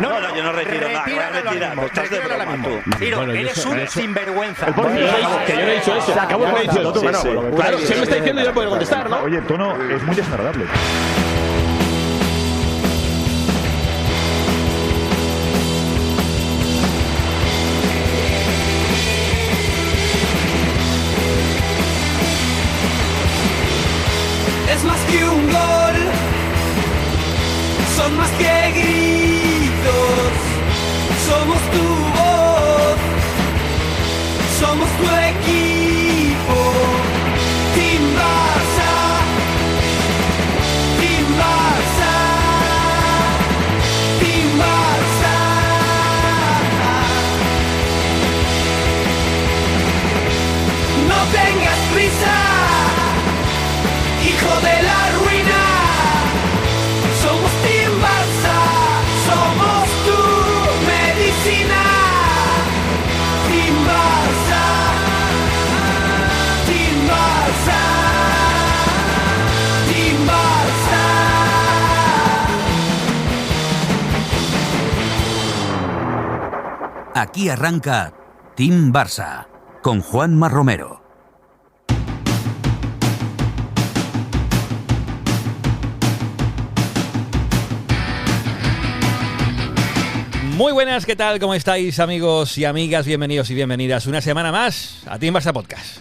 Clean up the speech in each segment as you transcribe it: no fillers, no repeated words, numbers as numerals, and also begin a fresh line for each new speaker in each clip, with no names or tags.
No, yo no retiro nada.
Retíralo ahora mismo. Ciro,
Bueno,
eres un sinvergüenza.
Que yo no he dicho eso. Claro, si él me está diciendo, yo no puedo contestar, ¿no?
Oye, el tono es muy desagradable.
Es más que un gol, son más que gritos, somos tu voz, somos tu equipo, Team Barça, Team Barça, Team Barça. No tengas prisa, hijo de la ruina, somos Team Barça, somos tu medicina. Team Barça, Team Barça, Team Barça.
Aquí arranca Team Barça con Juanma Romero.
Muy buenas, ¿qué tal? ¿Cómo estáis, amigos y amigas? Bienvenidos y bienvenidas una semana más a Team Barça Podcast.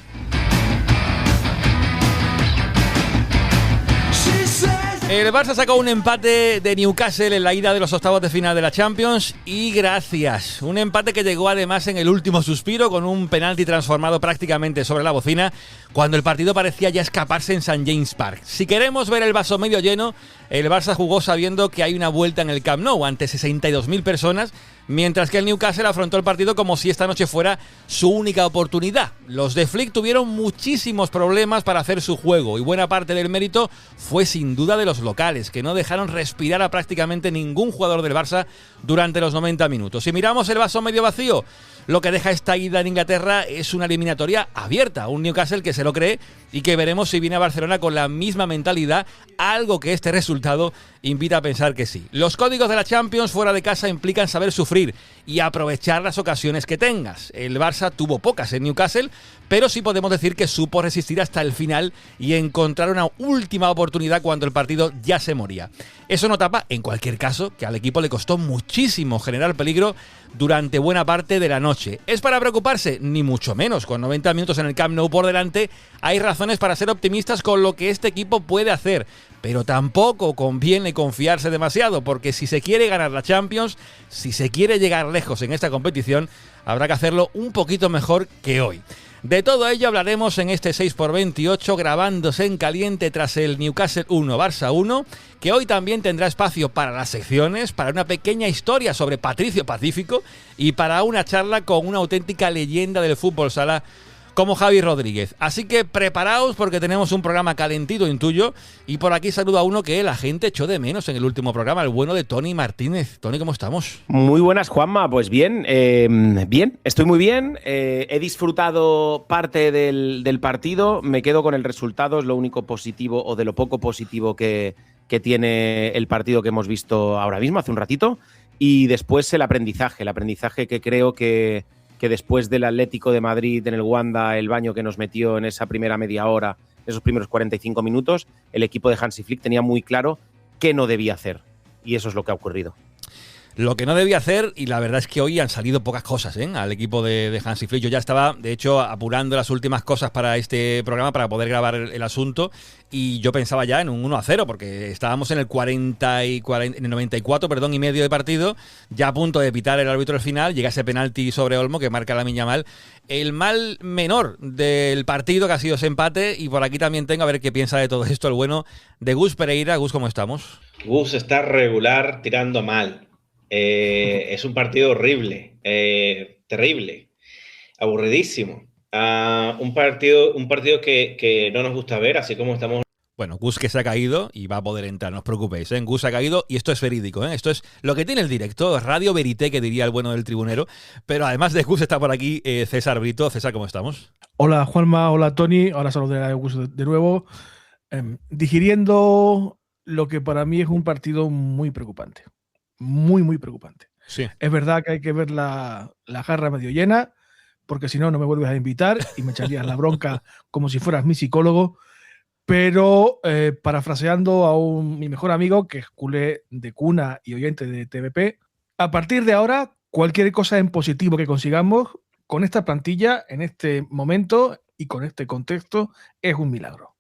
El Barça sacó un empate de Newcastle en la ida de los octavos de final de la Champions y gracias. Un empate que llegó además en el último suspiro con un penalti transformado prácticamente sobre la bocina cuando el partido parecía ya escaparse en St. James Park. Si queremos ver el vaso medio lleno, el Barça jugó sabiendo que hay una vuelta en el Camp Nou ante 62.000 personas, mientras que el Newcastle afrontó el partido como si esta noche fuera su única oportunidad. Los de Flick tuvieron muchísimos problemas para hacer su juego y buena parte del mérito fue sin duda de los locales, que no dejaron respirar a prácticamente ningún jugador del Barça durante los 90 minutos. Si miramos el vaso medio vacío, lo que deja esta ida en Inglaterra es una eliminatoria abierta, un Newcastle que se lo cree y que veremos si viene a Barcelona con la misma mentalidad, algo que este resultado invita a pensar que sí. Los códigos de la Champions fuera de casa implican saber sufrir y aprovechar las ocasiones que tengas. El Barça tuvo pocas en Newcastle, pero sí podemos decir que supo resistir hasta el final y encontrar una última oportunidad cuando el partido ya se moría. Eso no tapa, en cualquier caso, que al equipo le costó muchísimo generar peligro durante buena parte de la noche. ¿Es para preocuparse? Ni mucho menos. Con 90 minutos en el Camp Nou por delante, hay razones para ser optimistas con lo que este equipo puede hacer. Pero tampoco conviene confiarse demasiado, porque si se quiere ganar la Champions, si se quiere llegar lejos en esta competición, habrá que hacerlo un poquito mejor que hoy. De todo ello hablaremos en este 6x28, grabándose en caliente tras el Newcastle 1, Barça 1, que hoy también tendrá espacio para las secciones, para una pequeña historia sobre Patricio Pacífico y para una charla con una auténtica leyenda del fútbol sala como Javi Rodríguez. Así que preparaos porque tenemos un programa calentito, intuyo, y por aquí saludo a uno que la gente echó de menos en el último programa, el bueno de Tony Martínez. Tony, ¿cómo estamos?
Muy buenas, Juanma. Pues bien, bien, estoy muy bien. He disfrutado parte del partido, me quedo con el resultado, es lo único positivo o de lo poco positivo que tiene el partido que hemos visto ahora mismo, hace un ratito, y después el aprendizaje que creo que después del Atlético de Madrid en el Wanda, el baño que nos metió en esa primera media hora, esos primeros 45 minutos, el equipo de Hansi Flick tenía muy claro qué no debía hacer. Y eso es lo que ha ocurrido.
Lo que no debía hacer, y la verdad es que hoy han salido pocas cosas al equipo de Hansi Flick. Yo ya estaba, de hecho, apurando las últimas cosas para este programa para poder grabar el asunto, y yo pensaba ya en un 1-0, porque estábamos en el 94 y medio de partido, ya a punto de pitar el árbitro al final, llega ese penalti sobre Olmo que marca Lamine Yamal. El mal menor del partido, que ha sido ese empate, y por aquí también tengo a ver qué piensa de todo esto el bueno de Gus Pereira. Gus, ¿cómo estamos?
Gus está regular, tirando mal. Es un partido horrible, terrible, aburridísimo. Un partido que no nos gusta ver, así como estamos.
Bueno, Gus que se ha caído y va a poder entrar, no os preocupéis, ¿eh? Gus se ha caído y esto es verídico, ¿eh? Esto es lo que tiene el directo, radio verité, que diría el bueno del tribunero. Pero además de Gus está por aquí César Brito. César, ¿cómo estamos?
Hola Juanma, hola Tony, ahora saludaré a Gus de nuevo. Digiriendo lo que para mí es un partido muy preocupante. muy, muy preocupante.
Sí.
Es verdad que hay que ver la jarra medio llena, porque si no, no me vuelves a invitar y me echarías la bronca como si fueras mi psicólogo. Pero parafraseando a mi mejor amigo, que es culé de cuna y oyente de TVP, a partir de ahora, cualquier cosa en positivo que consigamos con esta plantilla, en este momento y con este contexto, es un milagro.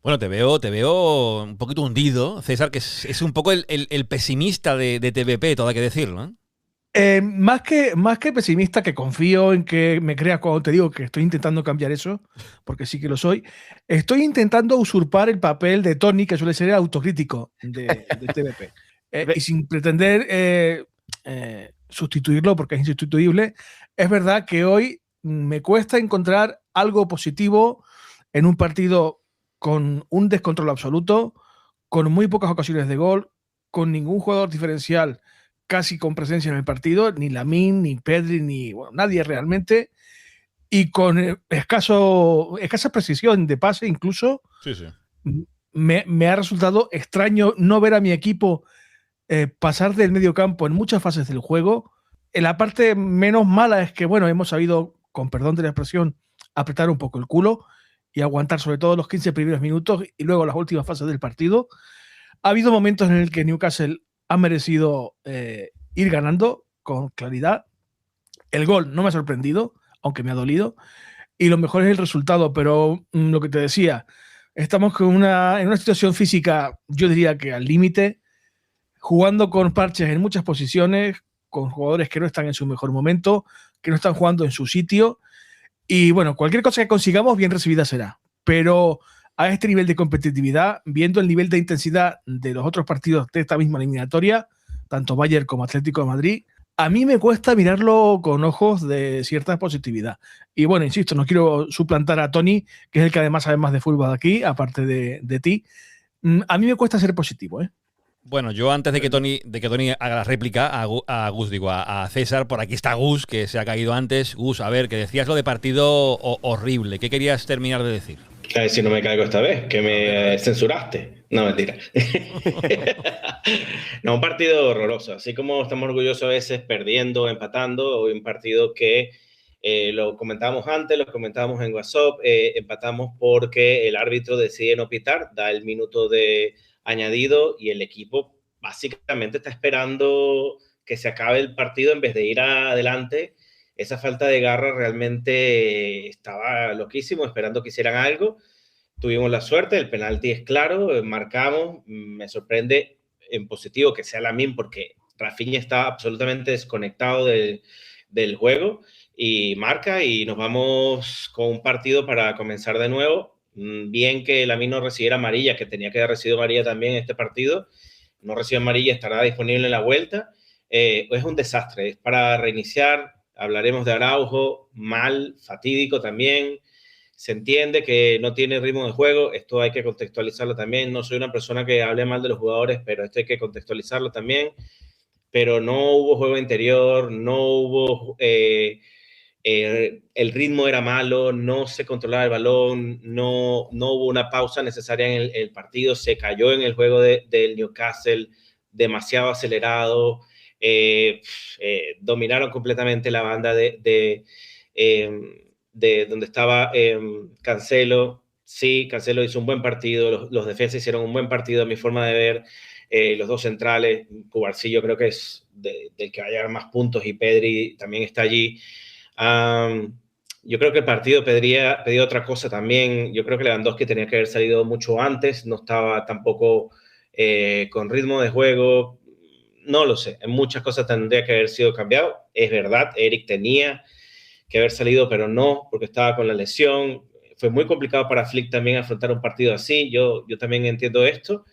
Bueno, te veo un poquito hundido, César, que es un poco el pesimista de TVP, todo hay que decirlo, ¿eh?
Más que pesimista, que confío en que me creas cuando te digo que estoy intentando cambiar eso, porque sí que lo soy, estoy intentando usurpar el papel de Tony, que suele ser el autocrítico de TVP. Y sin pretender sustituirlo, porque es insustituible, es verdad que hoy me cuesta encontrar algo positivo en un partido con un descontrol absoluto, con muy pocas ocasiones de gol, con ningún jugador diferencial casi con presencia en el partido, ni Lamine, ni Pedri, ni nadie realmente, y con escasa precisión de pase incluso.
Sí.
Me ha resultado extraño no ver a mi equipo pasar del medio campo en muchas fases del juego. La parte menos mala es que, bueno, hemos sabido, con perdón de la expresión, apretar un poco el culo y aguantar sobre todo los 15 primeros minutos y luego las últimas fases del partido. Ha habido momentos en el que Newcastle ha merecido ir ganando con claridad. El gol no me ha sorprendido, aunque me ha dolido. Y lo mejor es el resultado, pero lo que te decía, estamos en una situación física, yo diría que al límite, jugando con parches en muchas posiciones, con jugadores que no están en su mejor momento, que no están jugando en su sitio. Y bueno, cualquier cosa que consigamos, bien recibida será. Pero a este nivel de competitividad, viendo el nivel de intensidad de los otros partidos de esta misma eliminatoria, tanto Bayern como Atlético de Madrid, a mí me cuesta mirarlo con ojos de cierta positividad. Y bueno, insisto, no quiero suplantar a Tony, que es el que además sabe más de fútbol aquí, aparte de ti. A mí me cuesta ser positivo, ¿eh?
Bueno, yo antes de que Tony haga la réplica a César, por aquí está Gus, que se ha caído antes. Gus, a ver, que decías lo de partido horrible. ¿Qué querías terminar de decir?
A ver si no me caigo esta vez, que me censuraste. No, mentira. No, un partido horroroso. Así como estamos orgullosos a veces perdiendo, empatando, hoy un partido que lo comentábamos antes, lo comentábamos en WhatsApp, empatamos porque el árbitro decide no pitar, da el minuto de añadido y el equipo básicamente está esperando que se acabe el partido en vez de ir adelante. Esa falta de garra realmente estaba loquísimo, esperando que hicieran algo. Tuvimos la suerte, el penalti es claro, marcamos. Me sorprende en positivo que sea Lamine, porque Rafinha está absolutamente desconectado del juego y marca, y nos vamos con un partido para comenzar de nuevo. Bien que Lamine no recibiera amarilla, que tenía que haber recibido amarilla también en este partido. No recibe amarilla, estará disponible en la vuelta. Es un desastre, es para reiniciar. Hablaremos de Araujo, mal, fatídico también. Se entiende que no tiene ritmo de juego, esto hay que contextualizarlo también. No soy una persona que hable mal de los jugadores, pero esto hay que contextualizarlo también. Pero no hubo juego interior, no hubo... el ritmo era malo, no se controlaba el balón, no hubo una pausa necesaria en el partido, se cayó en el juego del Newcastle, demasiado acelerado. Dominaron completamente la banda de donde estaba Cancelo. Sí, Cancelo hizo un buen partido, los defensas hicieron un buen partido a mi forma de ver. Los dos centrales, Cubarsí creo que es del que va a llegar más puntos, y Pedri también está allí. Yo creo que el partido pedía otra cosa también. Yo creo que Lewandowski tenía que haber salido mucho antes, no estaba tampoco con ritmo de juego. No lo sé, en muchas cosas tendría que haber sido cambiado. Es verdad, Eric tenía que haber salido, pero no, porque estaba con la lesión. Fue muy complicado para Flick también afrontar un partido así. Yo también entiendo esto.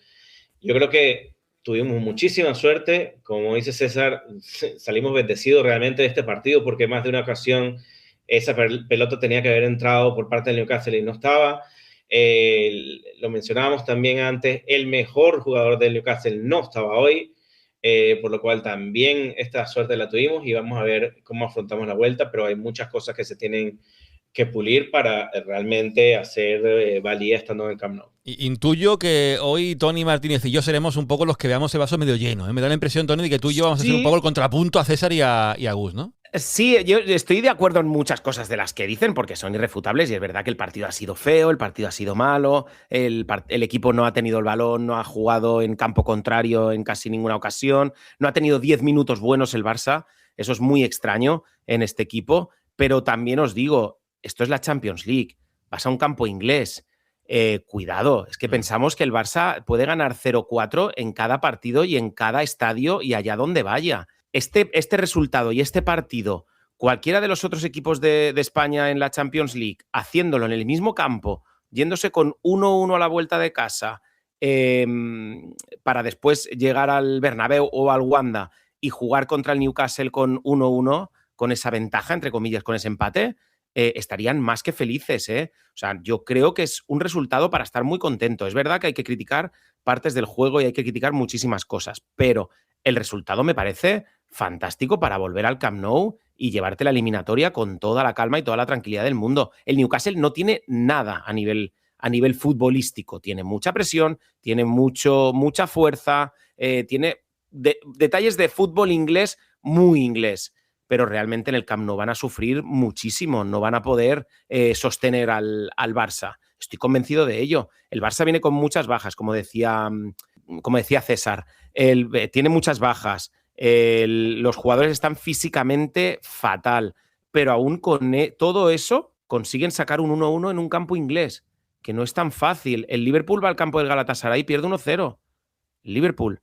Yo creo que tuvimos muchísima suerte. Como dice César, salimos bendecidos realmente de este partido, porque más de una ocasión esa pelota tenía que haber entrado por parte del Newcastle y no estaba. Lo mencionábamos también antes, el mejor jugador del Newcastle no estaba hoy. Por lo cual también esta suerte la tuvimos, y vamos a ver cómo afrontamos la vuelta, pero hay muchas cosas que se tienen que pulir para realmente hacer valía estando en el Camp Nou.
Intuyo que hoy Tony Martínez y yo seremos un poco los que veamos el vaso medio lleno, ¿eh? Me da la impresión, Tony, de que tú y yo vamos a ser un poco el contrapunto a César y a Gus, ¿no?
Sí, yo estoy de acuerdo en muchas cosas de las que dicen, porque son irrefutables, y es verdad que el partido ha sido feo, el partido ha sido malo, el equipo no ha tenido el balón, no ha jugado en campo contrario en casi ninguna ocasión, no ha tenido 10 minutos buenos el Barça, eso es muy extraño en este equipo, pero también os digo, esto es la Champions League, vas a un campo inglés, cuidado, es que pensamos que el Barça puede ganar 0-4 en cada partido y en cada estadio y allá donde vaya. Este resultado y este partido, cualquiera de los otros equipos de España en la Champions League, haciéndolo en el mismo campo, yéndose con 1-1 a la vuelta de casa, para después llegar al Bernabéu o al Wanda y jugar contra el Newcastle con 1-1, con esa ventaja, entre comillas, con ese empate, estarían más que felices, ¿eh? O sea, yo creo que es un resultado para estar muy contento. Es verdad que hay que criticar partes del juego y hay que criticar muchísimas cosas, pero el resultado me parece fantástico para volver al Camp Nou y llevarte la eliminatoria con toda la calma y toda la tranquilidad del mundo. El Newcastle no tiene nada a nivel futbolístico. Tiene mucha presión, tiene mucha fuerza, tiene detalles de fútbol inglés muy inglés, pero realmente en el Camp Nou van a sufrir muchísimo, no van a poder sostener al Barça. Estoy convencido de ello. El Barça viene con muchas bajas, como decía César. Tiene muchas bajas. Los jugadores están físicamente fatal, pero aún con todo eso consiguen sacar un 1-1 en un campo inglés, que no es tan fácil. El Liverpool va al campo del Galatasaray y pierde 1-0. Liverpool.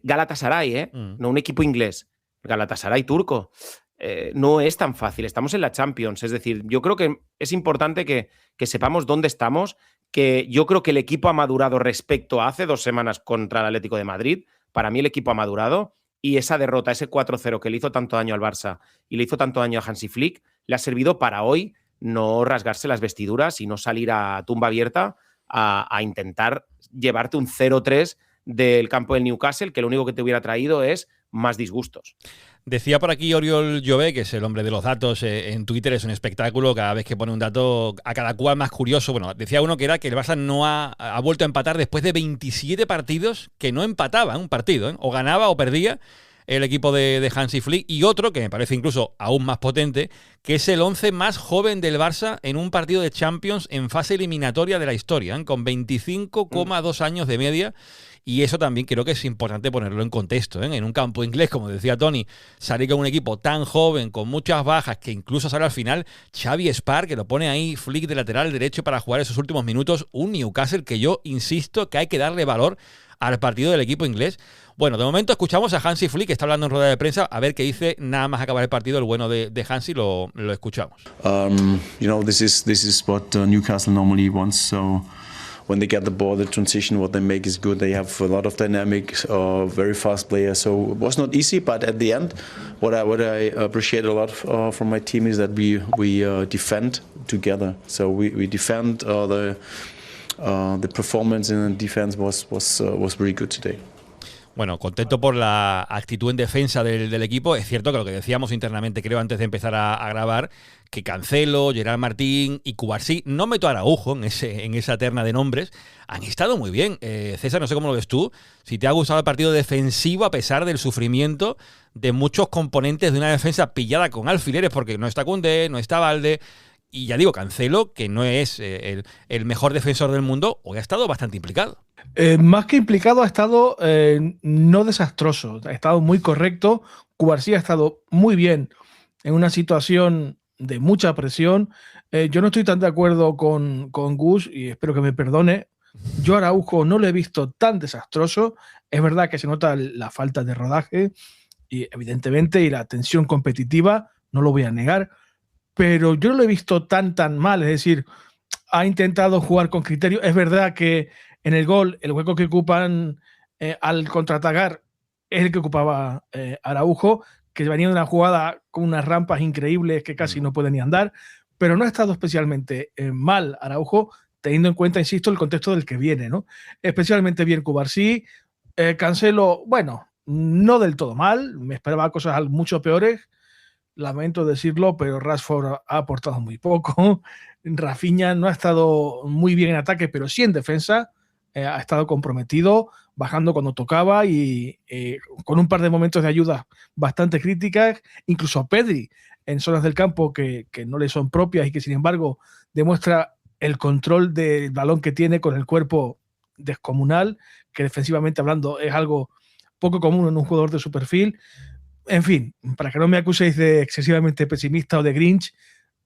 Galatasaray, no un equipo inglés. Galatasaray turco. No es tan fácil. Estamos en la Champions. Es decir, yo creo que es importante que sepamos dónde estamos, que yo creo que el equipo ha madurado respecto a hace 2 semanas contra el Atlético de Madrid. Para mí el equipo ha madurado y esa derrota, ese 4-0 que le hizo tanto daño al Barça y le hizo tanto daño a Hansi Flick, le ha servido para hoy no rasgarse las vestiduras y no salir a tumba abierta a intentar llevarte un 0-3 del campo del Newcastle, que lo único que te hubiera traído es más disgustos.
Decía por aquí Oriol Jové, que es el hombre de los datos en Twitter, es un espectáculo, cada vez que pone un dato a cada cual más curioso. Bueno, decía uno que era que el Barça no ha vuelto a empatar después de 27 partidos que no empataba un partido, o ganaba o perdía el equipo de Hansi Flick, y otro que me parece incluso aún más potente, que es el 11 más joven del Barça en un partido de Champions en fase eliminatoria de la historia, con 25,2 años de media. Y eso también creo que es importante ponerlo en contexto, ¿eh? En un campo inglés, como decía Tony, salir con un equipo tan joven, con muchas bajas, que incluso sale al final Xavi Spar, que lo pone ahí Flick de lateral derecho para jugar esos últimos minutos. Un Newcastle que yo insisto que hay que darle valor al partido del equipo inglés. Bueno, de momento escuchamos a Hansi Flick, que está hablando en rueda de prensa, a ver qué dice nada más acabar el partido. El bueno de Hansi, lo escuchamos.
This is what Newcastle normally wants, so when they get the ball, the transition, what they make is good. They have a lot of dynamic, very fast players. So it was not easy, but at the end, what I appreciate a lot from my team is that we defend together. So we defend. The performance in defense was very good today.
Bueno, contento por la actitud en defensa del equipo. Es cierto que lo que decíamos internamente, creo, antes de empezar a grabar, que Cancelo, Gerard Martín y Cubarsí, no meto a Araujo en esa terna de nombres, han estado muy bien. César, no sé cómo lo ves tú, si te ha gustado el partido defensivo a pesar del sufrimiento de muchos componentes de una defensa pillada con alfileres, porque no está Koundé, no está Valde, y ya digo, Cancelo, que no es el mejor defensor del mundo, hoy ha estado bastante implicado.
Más que implicado, ha estado no desastroso, ha estado muy correcto. Cubarsí ha estado muy bien en una situación de mucha presión. Yo no estoy tan de acuerdo con Gus, y espero que me perdone. Yo a Araujo no lo he visto tan desastroso. Es verdad que se nota la falta de rodaje y evidentemente y la tensión competitiva, no lo voy a negar, pero yo no lo he visto tan mal. Es decir, ha intentado jugar con criterio. Es verdad que en el gol, el hueco que ocupan al contraatacar es el que ocupaba Araujo, que venía de una jugada con unas rampas increíbles que casi no puede ni andar, pero no ha estado especialmente mal Araujo, teniendo en cuenta, insisto, el contexto del que viene, ¿no? Especialmente bien Cubarsí. Cancelo, bueno, no del todo mal, me esperaba cosas mucho peores, lamento decirlo, pero Rashford ha aportado muy poco. Rafinha no ha estado muy bien en ataque, pero sí en defensa. Ha estado comprometido, bajando cuando tocaba y con un par de momentos de ayuda bastante críticas. Incluso Pedri en zonas del campo que no le son propias y que sin embargo demuestra el control del balón que tiene con el cuerpo descomunal, que defensivamente hablando es algo poco común en un jugador de su perfil. En fin, para que no me acuséis de excesivamente pesimista o de Grinch,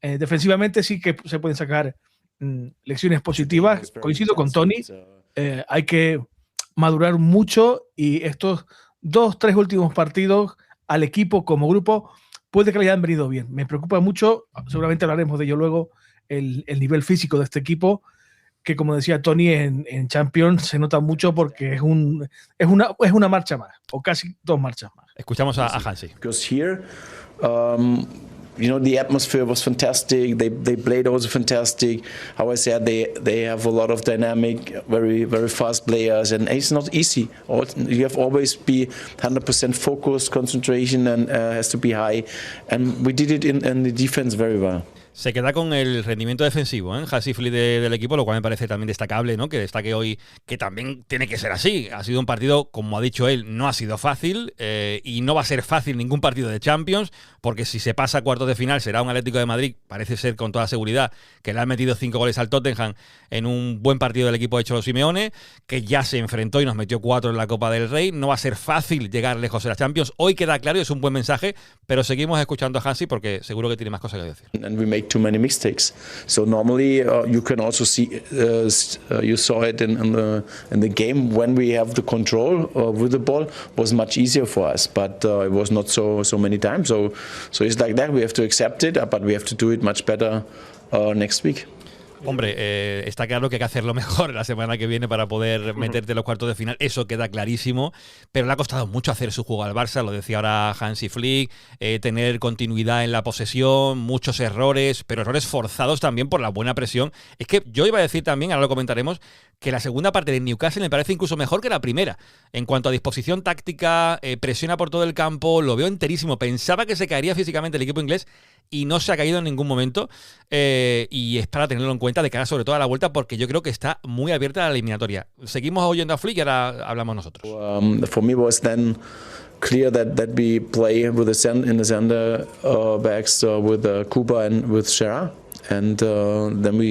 defensivamente sí que se pueden sacar lecciones positivas. Coincido con Tony, hay que madurar mucho y estos 2-3 últimos partidos al equipo como grupo puede que le hayan venido bien. Me preocupa mucho, seguramente hablaremos de ello luego, el nivel físico de este equipo, que como decía Tony, en Champions se nota mucho porque es una marcha más, o casi 2 marchas más.
Escuchamos a Hansi.
Because here, the atmosphere was fantastic. They played also fantastic. How I said, they have a lot of dynamic, very very fast players, and it's not easy. You have always be 100% focused, concentration, and has to be high. And we did it in the defense very well.
Se queda con el rendimiento defensivo, Hansi Flick del equipo, lo cual me parece también destacable, ¿no? Que destaque hoy que también tiene que ser así. Ha sido un partido, como ha dicho él, no ha sido fácil y no va a ser fácil ningún partido de Champions, porque si se pasa a cuartos de final será un Atlético de Madrid, parece ser con toda seguridad, que le han metido 5 goles al Tottenham en un buen partido del equipo de Cholo Simeone, que ya se enfrentó y nos metió 4 en la Copa del Rey. No va a ser fácil llegar lejos en la Champions. Hoy queda claro y es un buen mensaje, pero seguimos escuchando a Hansi porque seguro que tiene más cosas que decir.
And we make too many mistakes. So normally you can also see you saw it in the game when we have the control with the ball was much easier for us, but it was not so many times. So it's like that. We have to accept it, but we have to do it much better next week.
Hombre, está claro que hay que hacerlo mejor la semana que viene para poder meterte en los cuartos de final, eso queda clarísimo, pero le ha costado mucho hacer su juego al Barça, lo decía ahora Hansi Flick, tener continuidad en la posesión, muchos errores, pero errores forzados también por la buena presión. Es que yo iba a decir también, ahora lo comentaremos, que la segunda parte de Newcastle me parece incluso mejor que la primera. En cuanto a disposición táctica, presiona por todo el campo, lo veo enterísimo. Pensaba que se caería físicamente el equipo inglés y no se ha caído en ningún momento. Y es para tenerlo en cuenta de cara sobre todo a la vuelta, porque yo creo que está muy abierta la eliminatoria. Seguimos oyendo a Flick y ahora hablamos nosotros.
For me was then clear that we play with in the center backs with Cooper and with Gerrard, and then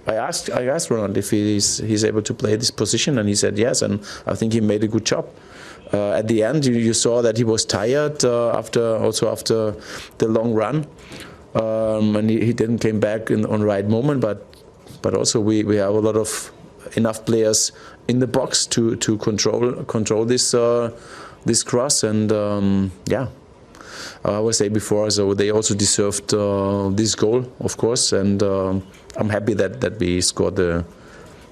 I asked Ronald if he's able to play this position, and he said yes, and I think he made a good job. At the end, you saw that he was tired after the long run, and he didn't came back on the right moment. But also we have a lot of enough players in the box to control this cross, and I would say before, so they also deserved this goal, of course, and I'm happy that we scored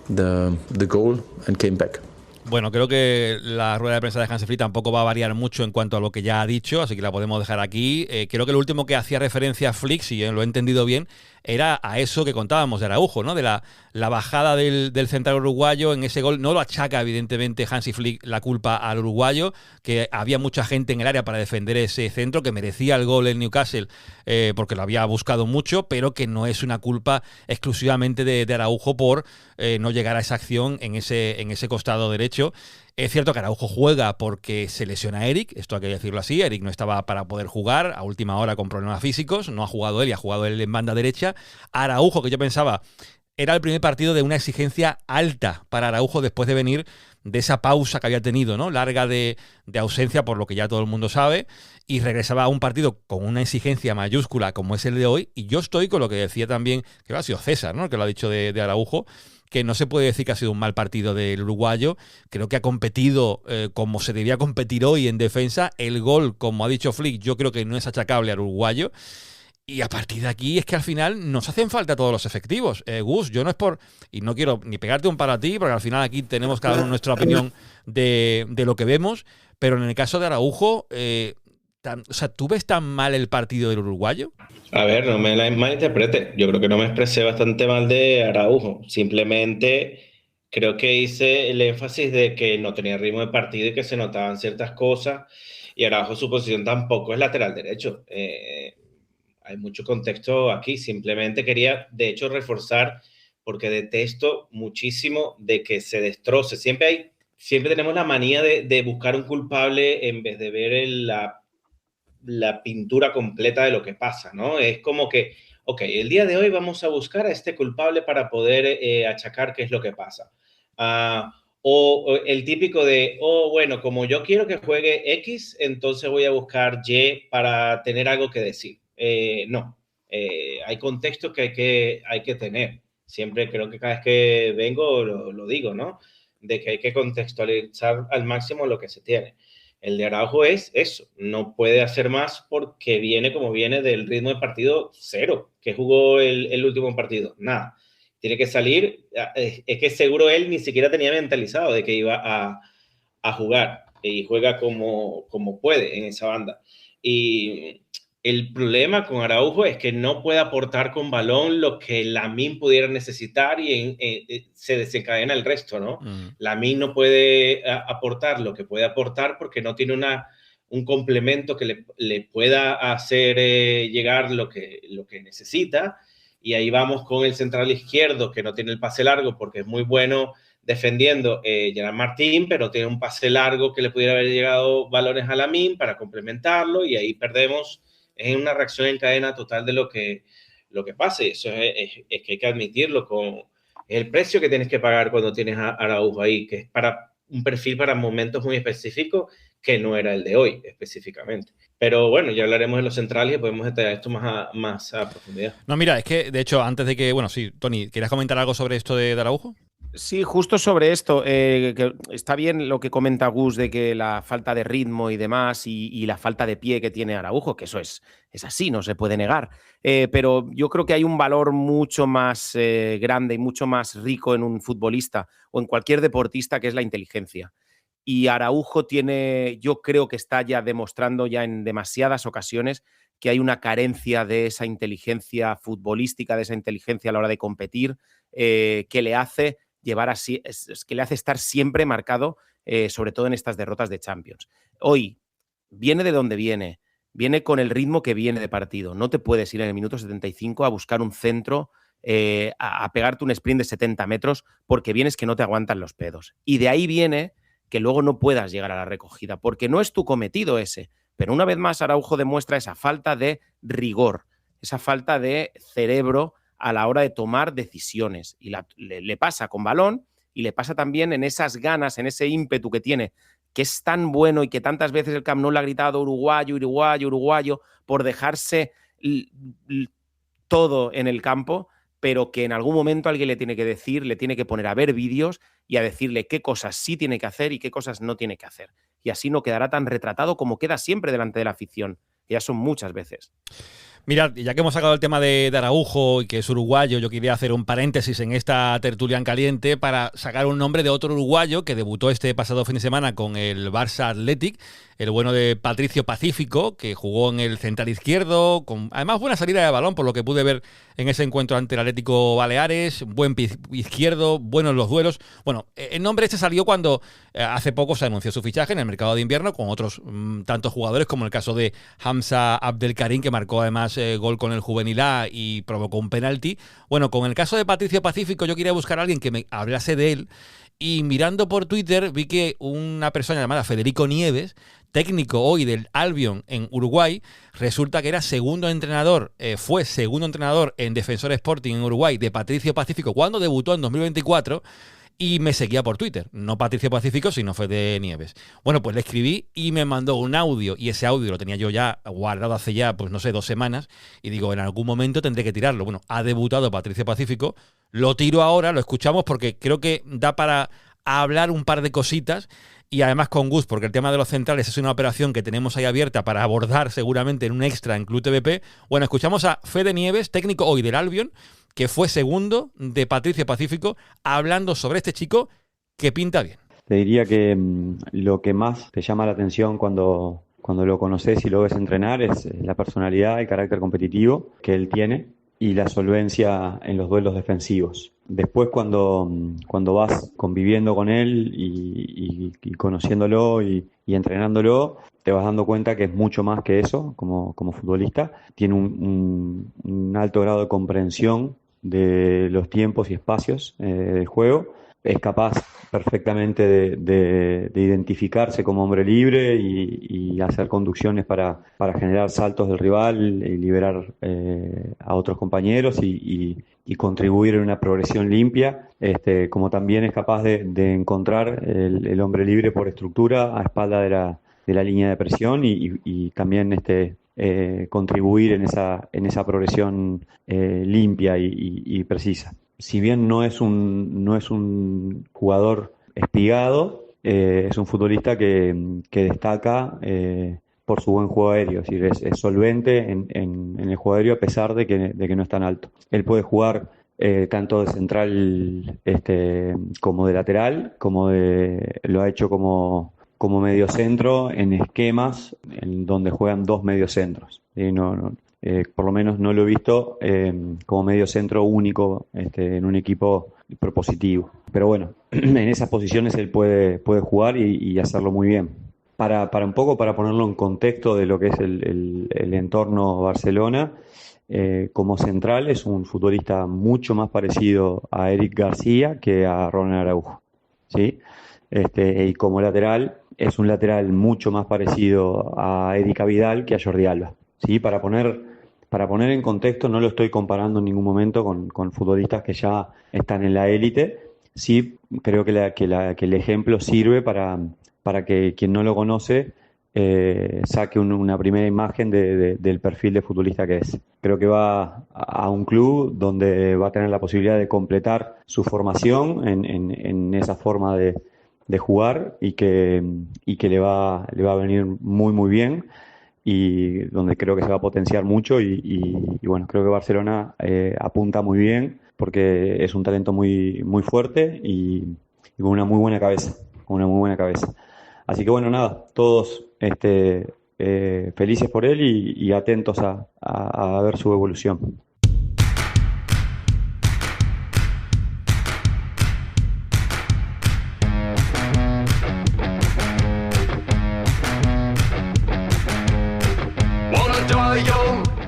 the goal and came back.
Bueno, creo que la rueda de prensa de Hansi Flick tampoco va a variar mucho en cuanto a lo que ya ha dicho, así que la podemos dejar aquí. Creo que lo último que hacía referencia a Flick, si lo he entendido bien, era a eso que contábamos de Araujo, ¿no? De la bajada del central uruguayo en ese gol. No lo achaca, evidentemente, Hansi Flick la culpa al uruguayo, que había mucha gente en el área para defender ese centro, que merecía el gol en Newcastle porque lo había buscado mucho, pero que no es una culpa exclusivamente de Araujo por no llegar a esa acción en ese costado derecho. Es cierto que Araujo juega porque se lesiona a Eric, esto hay que decirlo así. Eric no estaba para poder jugar a última hora con problemas físicos, no ha jugado él y ha jugado él en banda derecha. Araujo, que yo pensaba era el primer partido de una exigencia alta para Araujo después de venir de esa pausa que había tenido, ¿no? Larga de ausencia, por lo que ya todo el mundo sabe, y regresaba a un partido con una exigencia mayúscula como es el de hoy. Y yo estoy con lo que decía también, que ha sido César, ¿no? Que lo ha dicho de Araujo, que no se puede decir que ha sido un mal partido del uruguayo. Creo que ha competido como se debía competir hoy en defensa. El gol, como ha dicho Flick, yo creo que no es achacable al uruguayo. Y a partir de aquí es que al final nos hacen falta todos los efectivos. Gus, yo no es por... Y no quiero ni pegarte un palo a ti, porque al final aquí tenemos cada uno nuestra opinión de lo que vemos. Pero en el caso de Araujo, ¿tú ves tan mal el partido del uruguayo?
A ver, no me la malinterprete. Yo creo que no me expresé bastante mal de Araujo. Simplemente creo que hice el énfasis de que no tenía ritmo de partido y que se notaban ciertas cosas. Y Araujo, su posición tampoco es lateral derecho. hay mucho contexto aquí. Simplemente quería, de hecho, reforzar, porque detesto muchísimo de que se destroce. Siempre tenemos la manía de buscar un culpable en vez de ver la pintura completa de lo que pasa, ¿no? Es como que, ok, el día de hoy vamos a buscar a este culpable para poder achacar qué es lo que pasa. O el típico de, bueno, como yo quiero que juegue X, entonces voy a buscar Y para tener algo que decir. No, hay contextos que hay que tener. Siempre creo que cada vez que vengo lo digo, ¿no? De que hay que contextualizar al máximo lo que se tiene. El de Araujo es eso, no puede hacer más porque viene como viene del ritmo de partido cero, que jugó el último partido, nada. Tiene que salir, es que seguro él ni siquiera tenía mentalizado de que iba a jugar y juega como puede en esa banda. Y el problema con Araujo es que no puede aportar con balón lo que Lamine pudiera necesitar y se desencadena el resto, ¿no? Lamine no puede aportar lo que puede aportar porque no tiene un complemento que le pueda hacer llegar lo que necesita. Y ahí vamos con el central izquierdo, que no tiene el pase largo porque es muy bueno defendiendo Gerard Martín, pero tiene un pase largo que le pudiera haber llegado balones a Lamine para complementarlo, y ahí perdemos. Es una reacción en cadena total de lo que pase. Eso es que hay que admitirlo, con el precio que tienes que pagar cuando tienes a Araujo ahí, que es para un perfil para momentos muy específicos, que no era el de hoy específicamente. Pero bueno, ya hablaremos de los centrales y podemos detallar esto más a profundidad.
No, mira, es que de hecho antes de que, bueno, sí, Tony, ¿querías comentar algo sobre esto de Araujo?
Sí, justo sobre esto, que está bien lo que comenta Gus de que la falta de ritmo y demás y la falta de pie que tiene Araujo, que eso es así, no se puede negar, pero yo creo que hay un valor mucho más grande y mucho más rico en un futbolista o en cualquier deportista, que es la inteligencia. Y Araujo yo creo que está ya demostrando ya en demasiadas ocasiones que hay una carencia de esa inteligencia futbolística, de esa inteligencia a la hora de competir, que le hace llevar así, que le hace estar siempre marcado, sobre todo en estas derrotas de Champions. Hoy viene de donde viene con el ritmo que viene de partido. No te puedes ir en el minuto 75 a buscar un centro, a pegarte un sprint de 70 metros, porque vienes que no te aguantan los pedos. Y de ahí viene que luego no puedas llegar a la recogida, porque no es tu cometido ese. Pero una vez más Araujo demuestra esa falta de rigor, esa falta de cerebro a la hora de tomar decisiones. Y le pasa con balón y le pasa también en esas ganas, en ese ímpetu que tiene, que es tan bueno y que tantas veces el Camp Nou le ha gritado uruguayo, uruguayo, uruguayo, por dejarse todo en el campo, pero que en algún momento alguien le tiene que decir, le tiene que poner a ver vídeos y a decirle qué cosas sí tiene que hacer y qué cosas no tiene que hacer. Y así no quedará tan retratado como queda siempre delante de la afición, que ya son muchas veces.
Mirad, ya que hemos sacado el tema de Araujo y que es uruguayo, yo quería hacer un paréntesis en esta tertulia en caliente para sacar un nombre de otro uruguayo que debutó este pasado fin de semana con el Barça Athletic, el bueno de Patricio Pacífico, que jugó en el central izquierdo, con además buena salida de balón, por lo que pude ver en ese encuentro ante el Atlético Baleares, buen pie izquierdo, buenos los duelos. Bueno, el nombre este salió cuando hace poco se anunció su fichaje en el mercado de invierno con otros tantos jugadores, como el caso de Hamza Abdelkarim, que marcó además gol con el Juvenil A y provocó un penalti. Bueno, con el caso de Patricio Pacífico yo quería buscar a alguien que me hablase de él, y mirando por Twitter vi que una persona llamada Federico Nieves, técnico hoy del Albion en Uruguay, resulta que era fue segundo entrenador en Defensor Sporting en Uruguay de Patricio Pacífico cuando debutó en 2024, y me seguía por Twitter, no Patricio Pacífico, sino Fede Nieves. Bueno, pues le escribí y me mandó un audio, y ese audio lo tenía yo ya guardado hace ya, pues no sé, 2 semanas, y digo, en algún momento tendré que tirarlo. Bueno, ha debutado Patricio Pacífico, lo tiro ahora, lo escuchamos porque creo que da para hablar un par de cositas, y además con Gus, porque el tema de los centrales es una operación que tenemos ahí abierta para abordar seguramente en un extra en Club TVP. Bueno, escuchamos a Fede Nieves, técnico hoy del Albion, que fue segundo de Patricio Pacífico, hablando sobre este chico que pinta bien.
Te diría que lo que más te llama la atención cuando lo conoces y lo ves entrenar es la personalidad, el carácter competitivo que él tiene, y la solvencia en los duelos defensivos. Después cuando vas conviviendo con él y conociéndolo y entrenándolo, te vas dando cuenta que es mucho más que eso como futbolista. Tiene un alto grado de comprensión de los tiempos y espacios del juego. Es capaz perfectamente de identificarse como hombre libre y hacer conducciones para generar saltos del rival y liberar a otros compañeros y contribuir en una progresión limpia, como también es capaz de encontrar el hombre libre por estructura a espalda de la línea de presión y también contribuir en esa progresión limpia y precisa. Si bien no es un jugador espigado, es un futbolista que destaca por su buen juego aéreo, es decir, es solvente en el juego aéreo a pesar de que no es tan alto. Él puede jugar tanto de central como de lateral, lo ha hecho como medio centro en esquemas en donde juegan dos mediocentros. Por lo menos no lo he visto como medio centro único en un equipo propositivo. Pero bueno, en esas posiciones él puede jugar y hacerlo muy bien. Para ponerlo en contexto de lo que es el entorno Barcelona, como central es un futbolista mucho más parecido a Eric García que a Ronald Araujo, ¿sí? Y como lateral es un lateral mucho más parecido a Erika Vidal que a Jordi Alba, ¿sí? Para poner en contexto, no lo estoy comparando en ningún momento con futbolistas que ya están en la élite. Sí, creo que el ejemplo sirve para que quien no lo conoce saque una primera imagen del perfil de futbolista que es. Creo que va a un club donde va a tener la posibilidad de completar su formación en esa forma de jugar y que le va a venir muy muy bien, y donde creo que se va a potenciar mucho y bueno, creo que Barcelona apunta muy bien porque es un talento muy muy fuerte y con una muy buena cabeza, así que bueno, nada, todos felices por él y atentos a ver su evolución.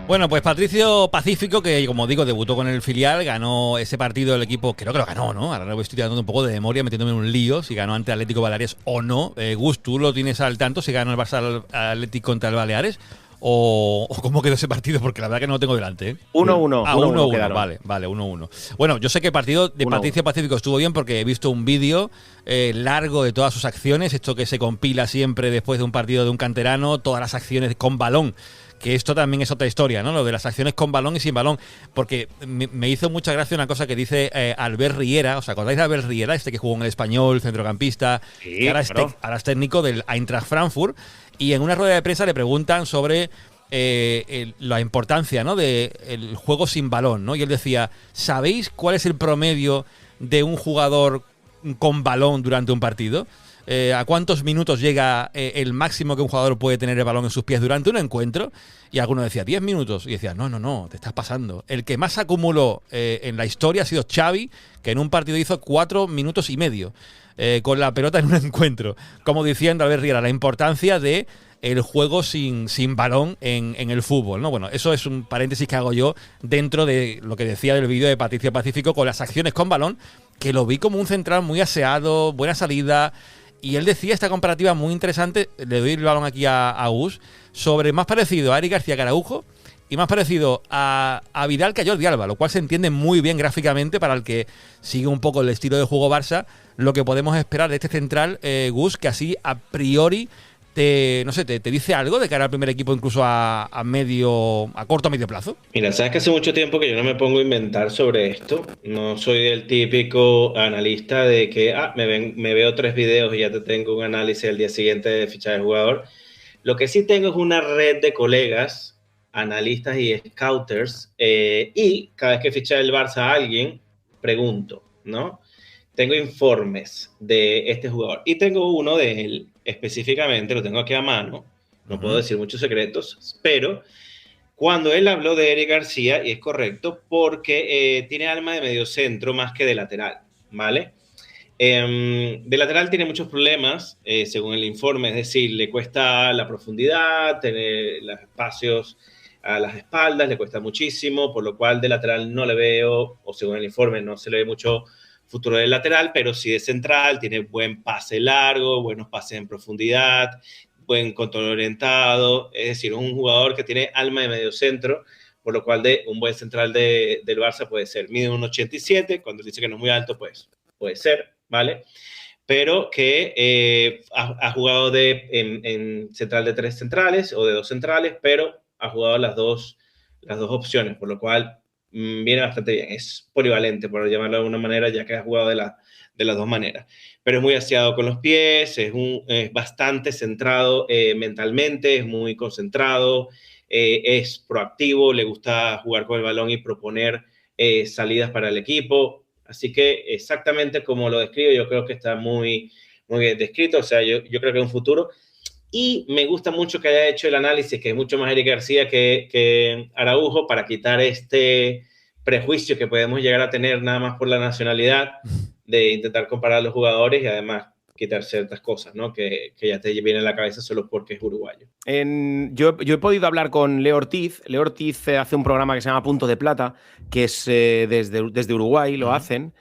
Bueno, pues Patricio Pacífico, que como digo, debutó con el filial, ganó ese partido el equipo, creo que lo ganó, ¿no? Ahora lo estoy dando un poco de memoria, metiéndome en un lío, si ganó ante Atlético Baleares o no. Gus, ¿tú lo tienes al tanto si ganó el Barça Atlético contra el Baleares? ¿O cómo quedó ese partido? Porque la verdad que no lo tengo delante, ¿eh?
1-1.
Ah, 1-1, vale, 1-1. Bueno, yo sé que el partido de Patricio Pacífico estuvo bien porque he visto un vídeo largo de todas sus acciones, esto que se compila siempre después de un partido de un canterano, todas las acciones con balón. Que esto también es otra historia, ¿no? Lo de las acciones con balón y sin balón. Porque me hizo mucha gracia una cosa que dice Albert Riera. ¿Os acordáis de Albert Riera? Este que jugó en el Español, centrocampista.
Sí,
que ahora,
claro.
Ahora es técnico del Eintracht Frankfurt. Y en una rueda de prensa le preguntan sobre la importancia, ¿no?, del juego sin balón, ¿no? Y él decía, ¿sabéis cuál es el promedio de un jugador con balón durante un partido? ¿A cuántos minutos llega el máximo que un jugador puede tener el balón en sus pies durante un encuentro? Y alguno decía 10 minutos. Y decía, no, te estás pasando. El que más acumuló en la historia ha sido Xavi, que en un partido hizo 4 minutos y medio con la pelota en un encuentro. Como diciendo Albert Riera, la importancia de el juego sin balón en el fútbol, ¿no? Bueno, eso es un paréntesis que hago yo dentro de lo que decía del vídeo de Patricio Pacífico con las acciones con balón, que lo vi como un central muy aseado, buena salida. Y él decía esta comparativa muy interesante, le doy el balón aquí a Gus, sobre más parecido a Eric García que a Araujo y más parecido a Vidal que a Jordi Alba, lo cual se entiende muy bien gráficamente para el que sigue un poco el estilo de juego Barça, lo que podemos esperar de este central, Gus, que así a priori te dice algo de cara al primer equipo, incluso a corto o medio plazo.
Mira, sabes que hace mucho tiempo que yo no me pongo a inventar sobre esto. No soy el típico analista de que me veo 3 videos y ya te tengo un análisis el día siguiente de fichaje de jugador. Lo que sí tengo es una red de colegas, analistas y scouters, y cada vez que ficha el Barça a alguien, pregunto, ¿no? Tengo informes de este jugador y tengo uno de él específicamente, lo tengo aquí a mano, no puedo decir muchos secretos, pero cuando él habló de Eric García, y es correcto, porque tiene alma de mediocentro más que de lateral, ¿vale? De lateral tiene muchos problemas, según el informe, es decir, le cuesta la profundidad, tener los espacios a las espaldas, le cuesta muchísimo, por lo cual de lateral no le veo, o según el informe no se le ve mucho futuro de lateral, pero sí de central, tiene buen pase largo, buenos pases en profundidad, buen control orientado, es decir, un jugador que tiene alma de medio centro, por lo cual de un buen central del Barça puede ser. Mide 1,87, cuando dice que no es muy alto, pues puede ser, ¿vale? Pero que ha jugado en central de 3 centrales o de 2 centrales, pero ha jugado las dos opciones, por lo cual viene bastante bien. Es polivalente, por llamarlo de alguna manera, ya que ha jugado de las dos maneras. Pero es muy aseado con los pies, es bastante centrado mentalmente, es muy concentrado, es proactivo, le gusta jugar con el balón y proponer salidas para el equipo. Así que exactamente como lo describo, yo creo que está muy, muy bien descrito. O sea, yo creo que es un futuro. Y me gusta mucho que haya hecho el análisis, que es mucho más Eric García que Araujo, para quitar este prejuicio que podemos llegar a tener nada más por la nacionalidad, de intentar comparar a los jugadores y además quitar ciertas cosas, ¿no? Que ya te vienen a la cabeza solo porque es uruguayo.
Yo he podido hablar con Leo Ortiz. Leo Ortiz hace un programa que se llama Punto de Plata, que es desde Uruguay, lo hacen.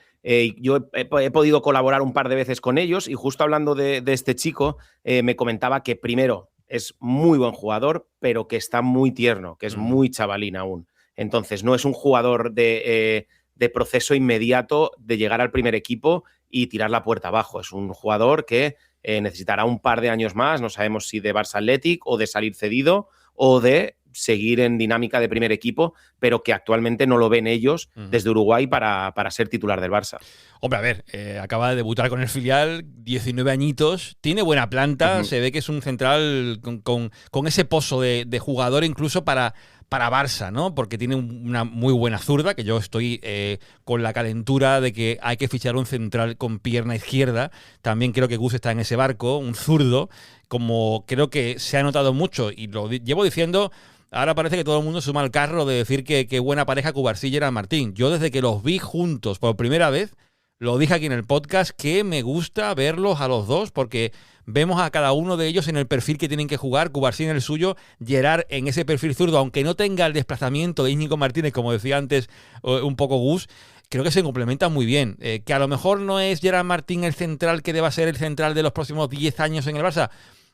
Yo he podido colaborar un par de veces con ellos y justo hablando de este chico, me comentaba que primero es muy buen jugador, pero que está muy tierno, que es muy chavalín aún. Entonces no es un jugador de proceso inmediato de llegar al primer equipo y tirar la puerta abajo. Es un jugador que necesitará un par de años más, no sabemos si de Barça Athletic o de salir cedido o de seguir en dinámica de primer equipo, pero que actualmente no lo ven ellos desde Uruguay para ser titular del Barça.
Hombre, a ver, acaba de debutar con el filial, 19 añitos, tiene buena planta, se ve que es un central con ese pozo de jugador incluso para Barça, ¿no? Porque tiene una muy buena zurda, que yo estoy con la calentura de que hay que fichar un central con pierna izquierda. También creo que Gus está en ese barco, un zurdo, como creo que se ha notado mucho, y lo llevo diciendo. Ahora parece que todo el mundo suma al carro de decir que buena pareja Cubarsí y Gerard Martín. Yo desde que los vi juntos por primera vez, lo dije aquí en el podcast, que me gusta verlos a los dos porque vemos a cada uno de ellos en el perfil que tienen que jugar. Cubarsí en el suyo, Gerard en ese perfil zurdo, aunque no tenga el desplazamiento de Íñigo Martínez, como decía antes un poco Gus, creo que se complementan muy bien. Que a lo mejor no es Gerard Martín el central que deba ser el central de los próximos 10 años en el Barça.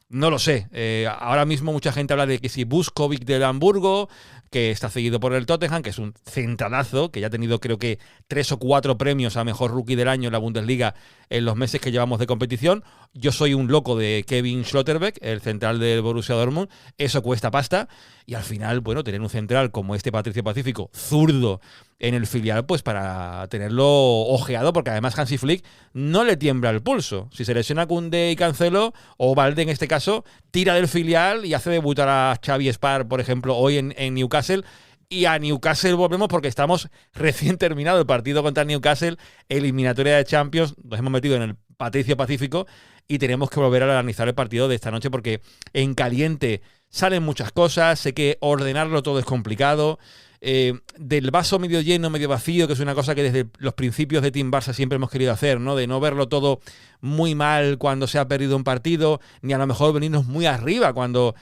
No lo sé. Ahora mismo mucha gente habla de que si Buskovic del Hamburgo, que está seguido por el Tottenham, que es un centralazo, que ya ha tenido creo que 3 o 4 premios a mejor rookie del año en la Bundesliga en los meses que llevamos de competición. Yo soy un loco de Kevin Schlotterbeck, el central del Borussia Dortmund. Eso cuesta pasta. Y al final, bueno, tener un central como este Patricio Pacífico, zurdo, en el filial, pues para tenerlo ojeado, porque además Hansi Flick no le tiembla el pulso. Si se lesiona Koundé y Cancelo, o Valde en este caso, tira del filial y hace debutar a Xavi Spar, por ejemplo, hoy en Newcastle. Y a Newcastle volvemos porque estamos recién terminado el partido contra Newcastle, eliminatoria de Champions, nos hemos metido en el Patricio Pacífico y tenemos que volver a analizar el partido de esta noche porque en caliente salen muchas cosas, sé que ordenarlo todo es complicado. Del vaso medio lleno, medio vacío, que es una cosa que desde los principios de Team Barça siempre hemos querido hacer, ¿no? De no verlo todo muy mal cuando se ha perdido un partido, ni a lo mejor venirnos muy arriba cuando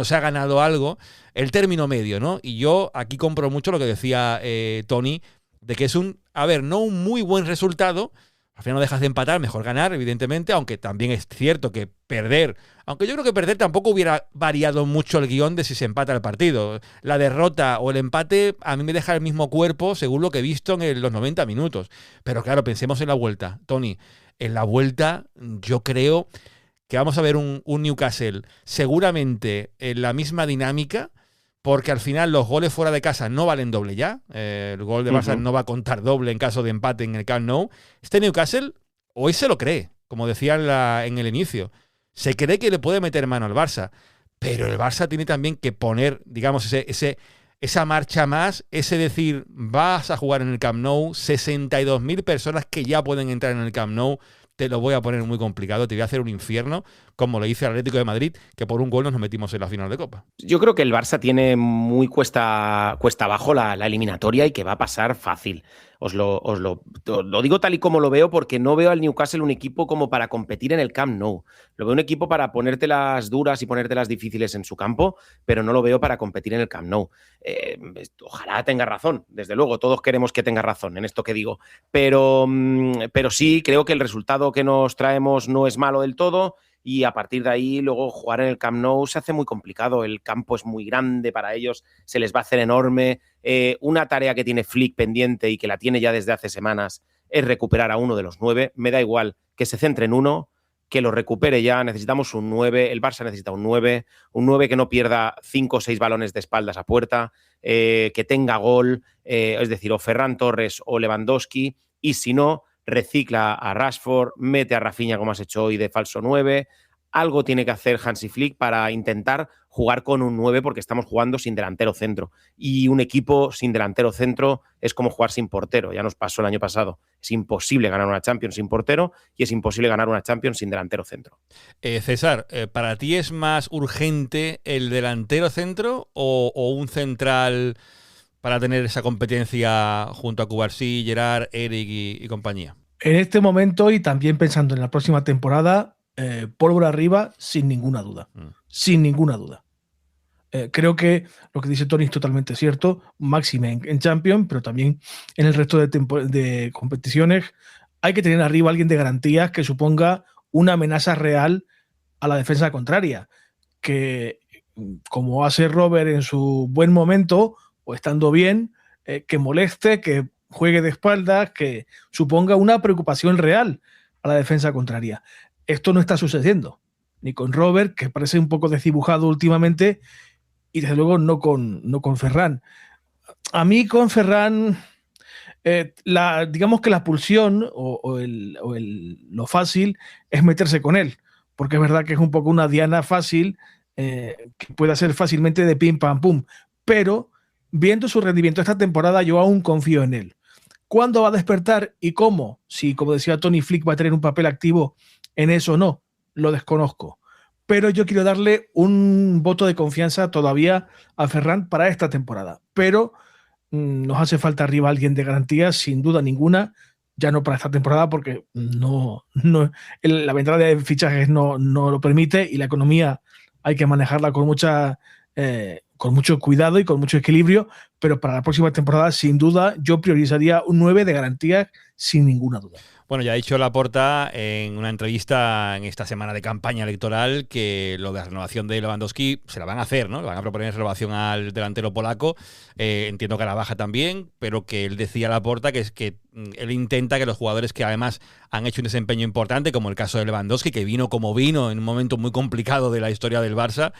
se ha ganado algo. El término medio, ¿no? Y yo aquí compro mucho lo que decía Tony, de que es no un muy buen resultado. Al final no dejas de empatar, mejor ganar, evidentemente, aunque también es cierto que perder, aunque yo creo que perder tampoco hubiera variado mucho el guión de si se empata el partido. La derrota o el empate a mí me deja el mismo cuerpo según lo que he visto en los 90 minutos. Pero claro, pensemos en la vuelta. Tony, en la vuelta yo creo que vamos a ver un Newcastle seguramente en la misma dinámica, porque al final los goles fuera de casa no valen doble ya. El gol de Barça no va a contar doble en caso de empate en el Camp Nou. Este Newcastle hoy se lo cree, como decía en el inicio. Se cree que le puede meter mano al Barça, pero el Barça tiene también que poner, digamos, esa marcha más, ese decir, vas a jugar en el Camp Nou, 62.000 personas que ya pueden entrar en el Camp Nou, te lo voy a poner muy complicado, te voy a hacer un infierno, como lo hice al Atlético de Madrid, que por un gol nos metimos en la final de Copa.
Yo creo que el Barça tiene muy cuesta abajo la eliminatoria y que va a pasar fácil. Os lo digo tal y como lo veo, porque no veo al Newcastle un equipo como para competir en el Camp Nou. Lo veo un equipo para ponértelas duras y ponértelas difíciles en su campo, pero no lo veo para competir en el Camp Nou. Ojalá tenga razón, desde luego, todos queremos que tenga razón en esto que digo, pero sí creo que el resultado que nos traemos no es malo del todo. Y a partir de ahí, luego jugar en el Camp Nou se hace muy complicado. El campo es muy grande para ellos, se les va a hacer enorme. Una tarea que tiene Flick pendiente y que la tiene ya desde hace semanas es recuperar a uno de los 9. Me da igual que se centre en uno, que lo recupere ya. Necesitamos un 9. El Barça necesita un 9. Un 9 que no pierda 5 o 6 balones de espaldas a puerta, que tenga gol, es decir, o Ferran Torres o Lewandowski. Y si no, recicla a Rashford, mete a Rafinha como has hecho hoy de falso 9. Algo tiene que hacer Hansi Flick para intentar jugar con un 9, porque estamos jugando sin delantero centro. Y un equipo sin delantero centro es como jugar sin portero. Ya nos pasó el año pasado. Es imposible ganar una Champions sin portero y es imposible ganar una Champions sin delantero centro.
César, ¿para ti es más urgente el delantero centro o un central para tener esa competencia junto a Cubarsí, Gerard, Eric y compañía?
En este momento, y también pensando en la próxima temporada, pólvora arriba sin ninguna duda. Sin ninguna duda. Creo que lo que dice Tony es totalmente cierto, máxime en Champions, pero también en el resto de competiciones. Hay que tener arriba a alguien de garantías que suponga una amenaza real a la defensa contraria, que como hace Robert en su buen momento o estando bien, que moleste, que juegue de espaldas, que suponga una preocupación real a la defensa contraria. Esto no está sucediendo, ni con Robert, que parece un poco desdibujado últimamente, y desde luego no con Ferran. A mí con Ferran, digamos que la pulsión lo fácil es meterse con él, porque es verdad que es un poco una diana fácil, que puede hacer fácilmente de pim pam pum, pero viendo su rendimiento esta temporada, yo aún confío en él. ¿Cuándo va a despertar y cómo? Si, como decía Tony, Flick va a tener un papel activo en eso o no, lo desconozco. Pero yo quiero darle un voto de confianza todavía a Ferran para esta temporada. Pero nos hace falta arriba alguien de garantía, sin duda ninguna, ya no para esta temporada, porque la ventana de fichajes no lo permite y la economía hay que manejarla con mucho cuidado y con mucho equilibrio, pero para la próxima temporada, sin duda, yo priorizaría un 9 de garantía sin ninguna duda.
Bueno, ya ha dicho Laporta en una entrevista en esta semana de campaña electoral que lo de la renovación de Lewandowski se la van a hacer, ¿no? Le van a proponer renovación al delantero polaco. Entiendo que a la baja también, pero que él decía Laporta que es que él intenta que los jugadores que además han hecho un desempeño importante, como el caso de Lewandowski, que vino como vino en un momento muy complicado de la historia del Barça,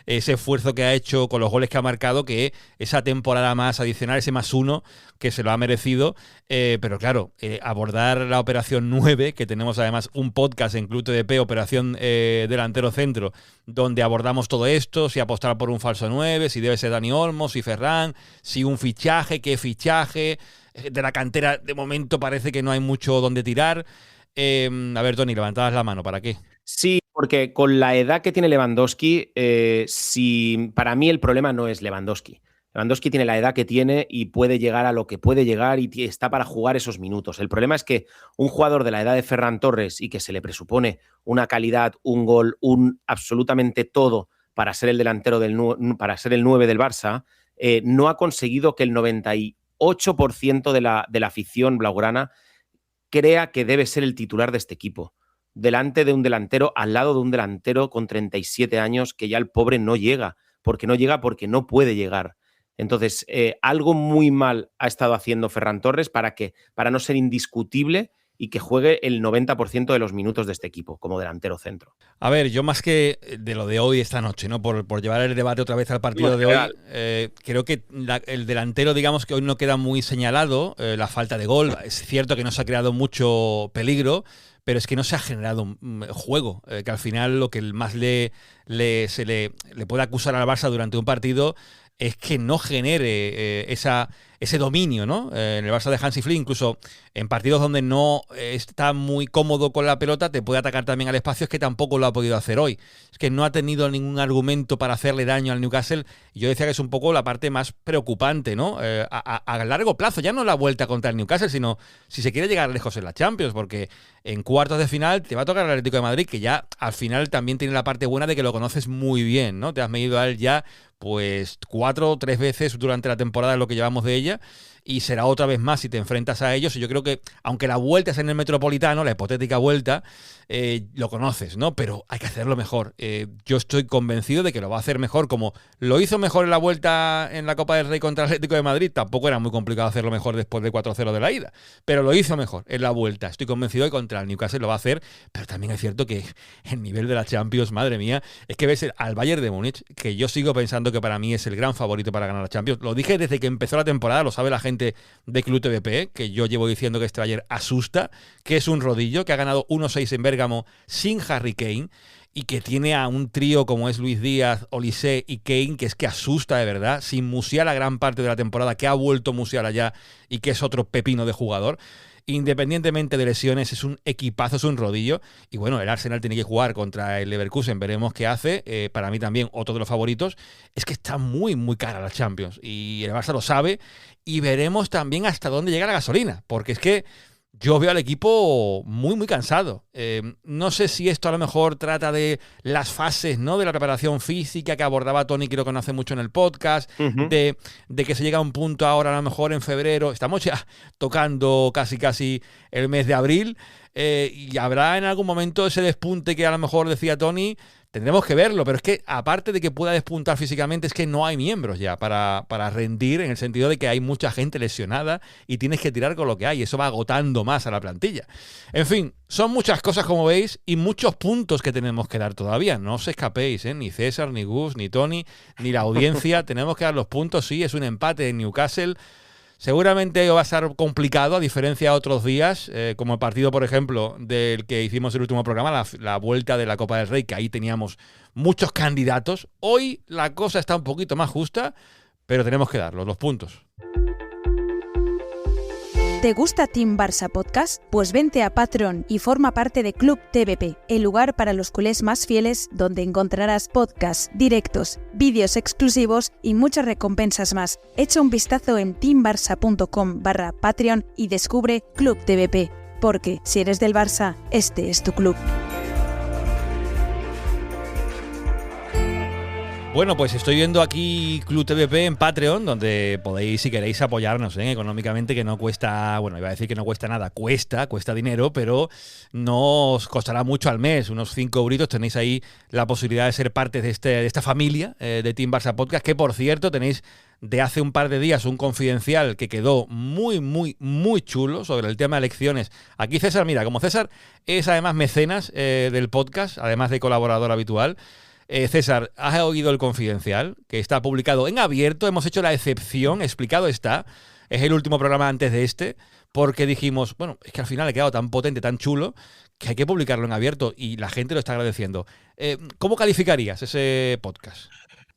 ese esfuerzo que ha hecho con los goles que ha marcado, que esa temporada más adicional, ese +1, que se lo ha merecido. Pero claro, abordar la operación 9, que tenemos además un podcast en Club TDP, Operación Delantero Centro, donde abordamos todo esto, si apostar por un falso 9, si debe ser Dani Olmo, si Ferran, si un fichaje, qué fichaje. De la cantera, de momento parece que no hay mucho donde tirar. A ver, Tony, levantabas la mano, ¿para qué?
Sí, porque con la edad que tiene Lewandowski, para mí el problema no es Lewandowski. Lewandowski tiene la edad que tiene y puede llegar a lo que puede llegar y está para jugar esos minutos. El problema es que un jugador de la edad de Ferran Torres y que se le presupone una calidad, un gol, un absolutamente todo para ser el delantero para ser el 9 del Barça, no ha conseguido que el 98% de la afición blaugrana crea que debe ser el titular de este equipo. Delante de un delantero, al lado de un delantero con 37 años, que ya el pobre no llega porque no puede llegar. Entonces, algo muy mal ha estado haciendo Ferran Torres para no ser indiscutible y que juegue el 90% de los minutos de este equipo como delantero centro.
A ver, yo más que de lo de hoy, esta noche, ¿no? Por llevar el debate otra vez al partido de hoy, creo que el delantero, digamos que hoy no queda muy señalado, la falta de gol. Es cierto que no se ha creado mucho peligro, pero es que no se ha generado juego, que al final lo que más se le puede acusar al Barça durante un partido es que no genere esa ese dominio, ¿no? En el Barça de Hansi Flick, incluso en partidos donde no está muy cómodo con la pelota, te puede atacar también al espacio, es que tampoco lo ha podido hacer hoy. Es que no ha tenido ningún argumento para hacerle daño al Newcastle. Yo decía que es un poco la parte más preocupante, ¿no? A largo plazo, ya no la vuelta contra el Newcastle, sino si se quiere llegar lejos en la Champions, porque en cuartos de final te va a tocar el Atlético de Madrid, que ya al final también tiene la parte buena de que lo conoces muy bien, ¿no? Te has medido a él ya pues 4 o 3 veces durante la temporada en lo que llevamos de ella, y será otra vez más si te enfrentas a ellos. Y yo creo que, aunque la vuelta es en el Metropolitano, la hipotética vuelta, lo conoces, ¿no? Pero hay que hacerlo mejor. Yo estoy convencido de que lo va a hacer mejor, como lo hizo mejor en la vuelta en la Copa del Rey contra el Atlético de Madrid. Tampoco era muy complicado hacerlo mejor después de 4-0 de la ida, pero lo hizo mejor en la vuelta. Estoy convencido de que contra el Newcastle lo va a hacer, pero también es cierto que el nivel de la Champions, madre mía, es que ves al Bayern de Múnich, que yo sigo pensando que para mí es el gran favorito para ganar la Champions. Lo dije desde que empezó la temporada, lo sabe la gente de Club TVP, que yo llevo diciendo que este Bayern asusta, que es un rodillo, que ha ganado 1-6 en Bérgamo sin Harry Kane, y que tiene a un trío como es Luis Díaz, Olise y Kane, que es que asusta de verdad, sin Musiala gran parte de la temporada, que ha vuelto Musiala ya y que es otro pepino de jugador. Independientemente de lesiones, es un equipazo, es un rodillo. Y bueno, el Arsenal tiene que jugar contra el Leverkusen, veremos qué hace. Para mí también otro de los favoritos. Es que está muy, muy cara la Champions, y el Barça lo sabe, y veremos también hasta dónde llega la gasolina, porque es que yo veo al equipo muy, muy cansado. No sé si esto a lo mejor trata de las fases, ¿no?, de la preparación física que abordaba Tony, que lo conoce mucho en el podcast, de que se llega a un punto ahora, a lo mejor en febrero, estamos ya tocando casi el mes de abril, y habrá en algún momento ese despunte que a lo mejor decía Tony. Tendremos que verlo, pero es que aparte de que pueda despuntar físicamente, es que no hay miembros ya para rendir, en el sentido de que hay mucha gente lesionada y tienes que tirar con lo que hay. Eso va agotando más a la plantilla. En fin, son muchas cosas, como veis, y muchos puntos que tenemos que dar todavía. No os escapéis, ni César, ni Gus, ni Tony, ni la audiencia. Tenemos que dar los puntos. Sí, es un empate en Newcastle. Seguramente va a ser complicado, a diferencia de otros días, como el partido, por ejemplo, del que hicimos el último programa, la vuelta de la Copa del Rey, que ahí teníamos muchos candidatos. Hoy la cosa está un poquito más justa, pero tenemos que darlos, los puntos.
¿Te gusta Team Barça Podcast? Pues vente a Patreon y forma parte de Club TVP, el lugar para los culés más fieles, donde encontrarás podcasts, directos, vídeos exclusivos y muchas recompensas más. Echa un vistazo en teambarsa.com/Patreon y descubre Club TVP, porque si eres del Barça, este es tu club.
Bueno, pues estoy viendo aquí Club TVP en Patreon, donde podéis, si queréis, apoyarnos económicamente, que no cuesta, bueno, iba a decir que no cuesta nada, cuesta dinero, pero no os costará mucho al mes, unos 5 euritos. Tenéis ahí la posibilidad de ser parte de esta familia de Team Barça Podcast, que por cierto tenéis de hace un par de días un confidencial que quedó muy, muy, muy chulo sobre el tema de elecciones. Aquí César, mira, como César es además mecenas del podcast, además de colaborador habitual. César, ¿has oído el confidencial? Que está publicado en abierto. Hemos hecho la excepción, explicado está. Es el último programa antes de este, porque dijimos, bueno, es que al final ha quedado tan potente, tan chulo, que hay que publicarlo en abierto, y la gente lo está agradeciendo. ¿Cómo calificarías ese podcast?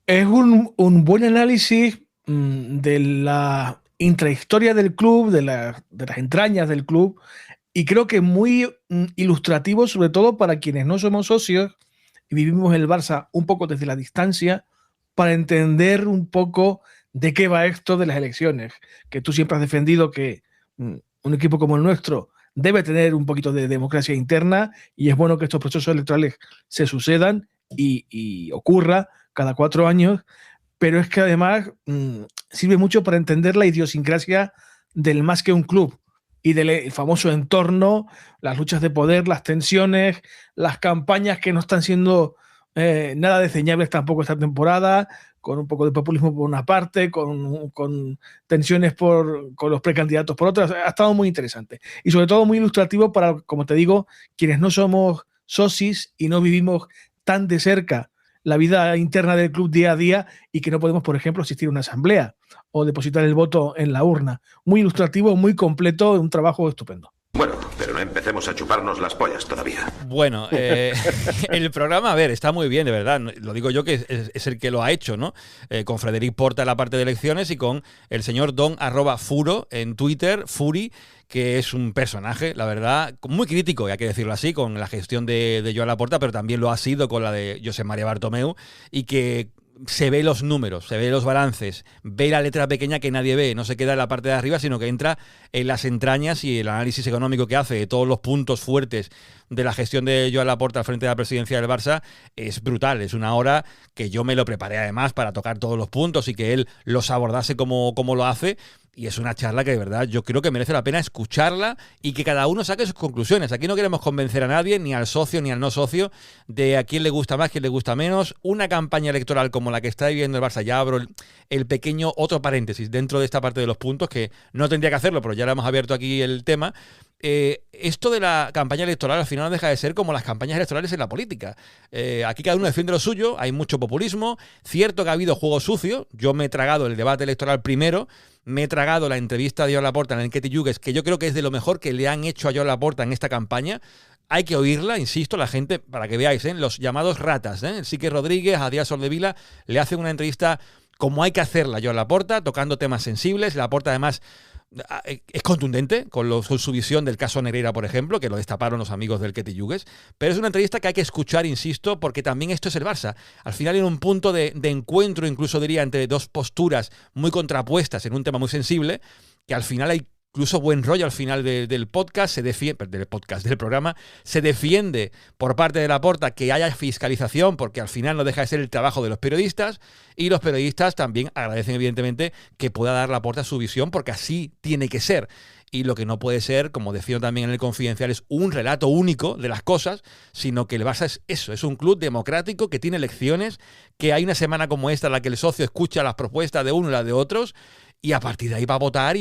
Es un buen análisis de la intrahistoria del club, de las entrañas del club, y creo que muy ilustrativo, sobre todo para quienes no somos socios y vivimos el Barça un poco desde la distancia, para entender un poco de qué va esto de las elecciones, que tú siempre has defendido que un equipo como el nuestro debe tener un poquito de democracia interna, y es bueno que estos procesos electorales se sucedan y ocurra cada 4 años, pero es que además sirve mucho para entender la idiosincrasia del más que un club y del famoso entorno, las luchas de poder, las tensiones, las campañas que no están siendo nada desdeñables tampoco esta temporada, con un poco de populismo por una parte, con tensiones con los precandidatos por otra. Ha estado muy interesante y sobre todo muy ilustrativo para, como te digo, quienes no somos socios y no vivimos tan de cerca la vida interna del club día a día, y que no podemos, por ejemplo, asistir a una asamblea o depositar el voto en la urna. Muy ilustrativo, muy completo, un trabajo estupendo.
Bueno, pero no empecemos a chuparnos las pollas todavía.
Bueno, el programa, a ver, está muy bien, de verdad. Lo digo yo que es el que lo ha hecho, ¿no? Con Frederic Porta en la parte de elecciones y con el señor Don @Furo en Twitter, Furi, que es un personaje, la verdad, muy crítico, hay que decirlo así, con la gestión de Joan Laporta, pero también lo ha sido con la de Josep María Bartomeu, y que se ve los números, se ve los balances, ve la letra pequeña que nadie ve, no se queda en la parte de arriba, sino que entra en las entrañas, y el análisis económico que hace de todos los puntos fuertes de la gestión de Joan Laporta al frente de la presidencia del Barça es brutal. Es una hora que yo me lo preparé además para tocar todos los puntos y que él los abordase como lo hace. Y es una charla que de verdad yo creo que merece la pena escucharla y que cada uno saque sus conclusiones. Aquí no queremos convencer a nadie, ni al socio ni al no socio, de a quién le gusta más, quién le gusta menos. Una campaña electoral como la que está viviendo el Barça, ya abro el pequeño otro paréntesis dentro de esta parte de los puntos, que no tendría que hacerlo, pero ya lo hemos abierto aquí el tema. Esto de la campaña electoral al final no deja de ser como las campañas electorales en la política. Aquí cada uno defiende lo suyo, hay mucho populismo. Cierto que ha habido juego sucio. Yo me he tragado el debate electoral primero, me he tragado la entrevista de Joan Laporta en el Ketty Hughes, que yo creo que es de lo mejor que le han hecho a Joan Laporta en esta campaña. Hay que oírla, insisto, la gente, para que veáis, los llamados ratas, el Sique Rodríguez, a Díaz Soldevila, le hacen una entrevista como hay que hacerla a Joan Laporta, tocando temas sensibles. Laporta además es contundente con su visión del caso Negreira, por ejemplo, que lo destaparon los amigos del Ketty Hughes, pero es una entrevista que hay que escuchar, insisto, porque también esto es el Barça. Al final, en un punto de encuentro, incluso diría, entre dos posturas muy contrapuestas en un tema muy sensible, que al final hay incluso buen rollo al final del podcast, del programa, se defiende por parte de Laporta que haya fiscalización, porque al final no deja de ser el trabajo de los periodistas, y los periodistas también agradecen evidentemente que pueda dar Laporta su visión, porque así tiene que ser. Y lo que no puede ser, como decía también en el Confidencial, es un relato único de las cosas, sino que el Barça es eso, es un club democrático que tiene elecciones, que hay una semana como esta en la que el socio escucha las propuestas de uno y las de otros, y a partir de ahí va a votar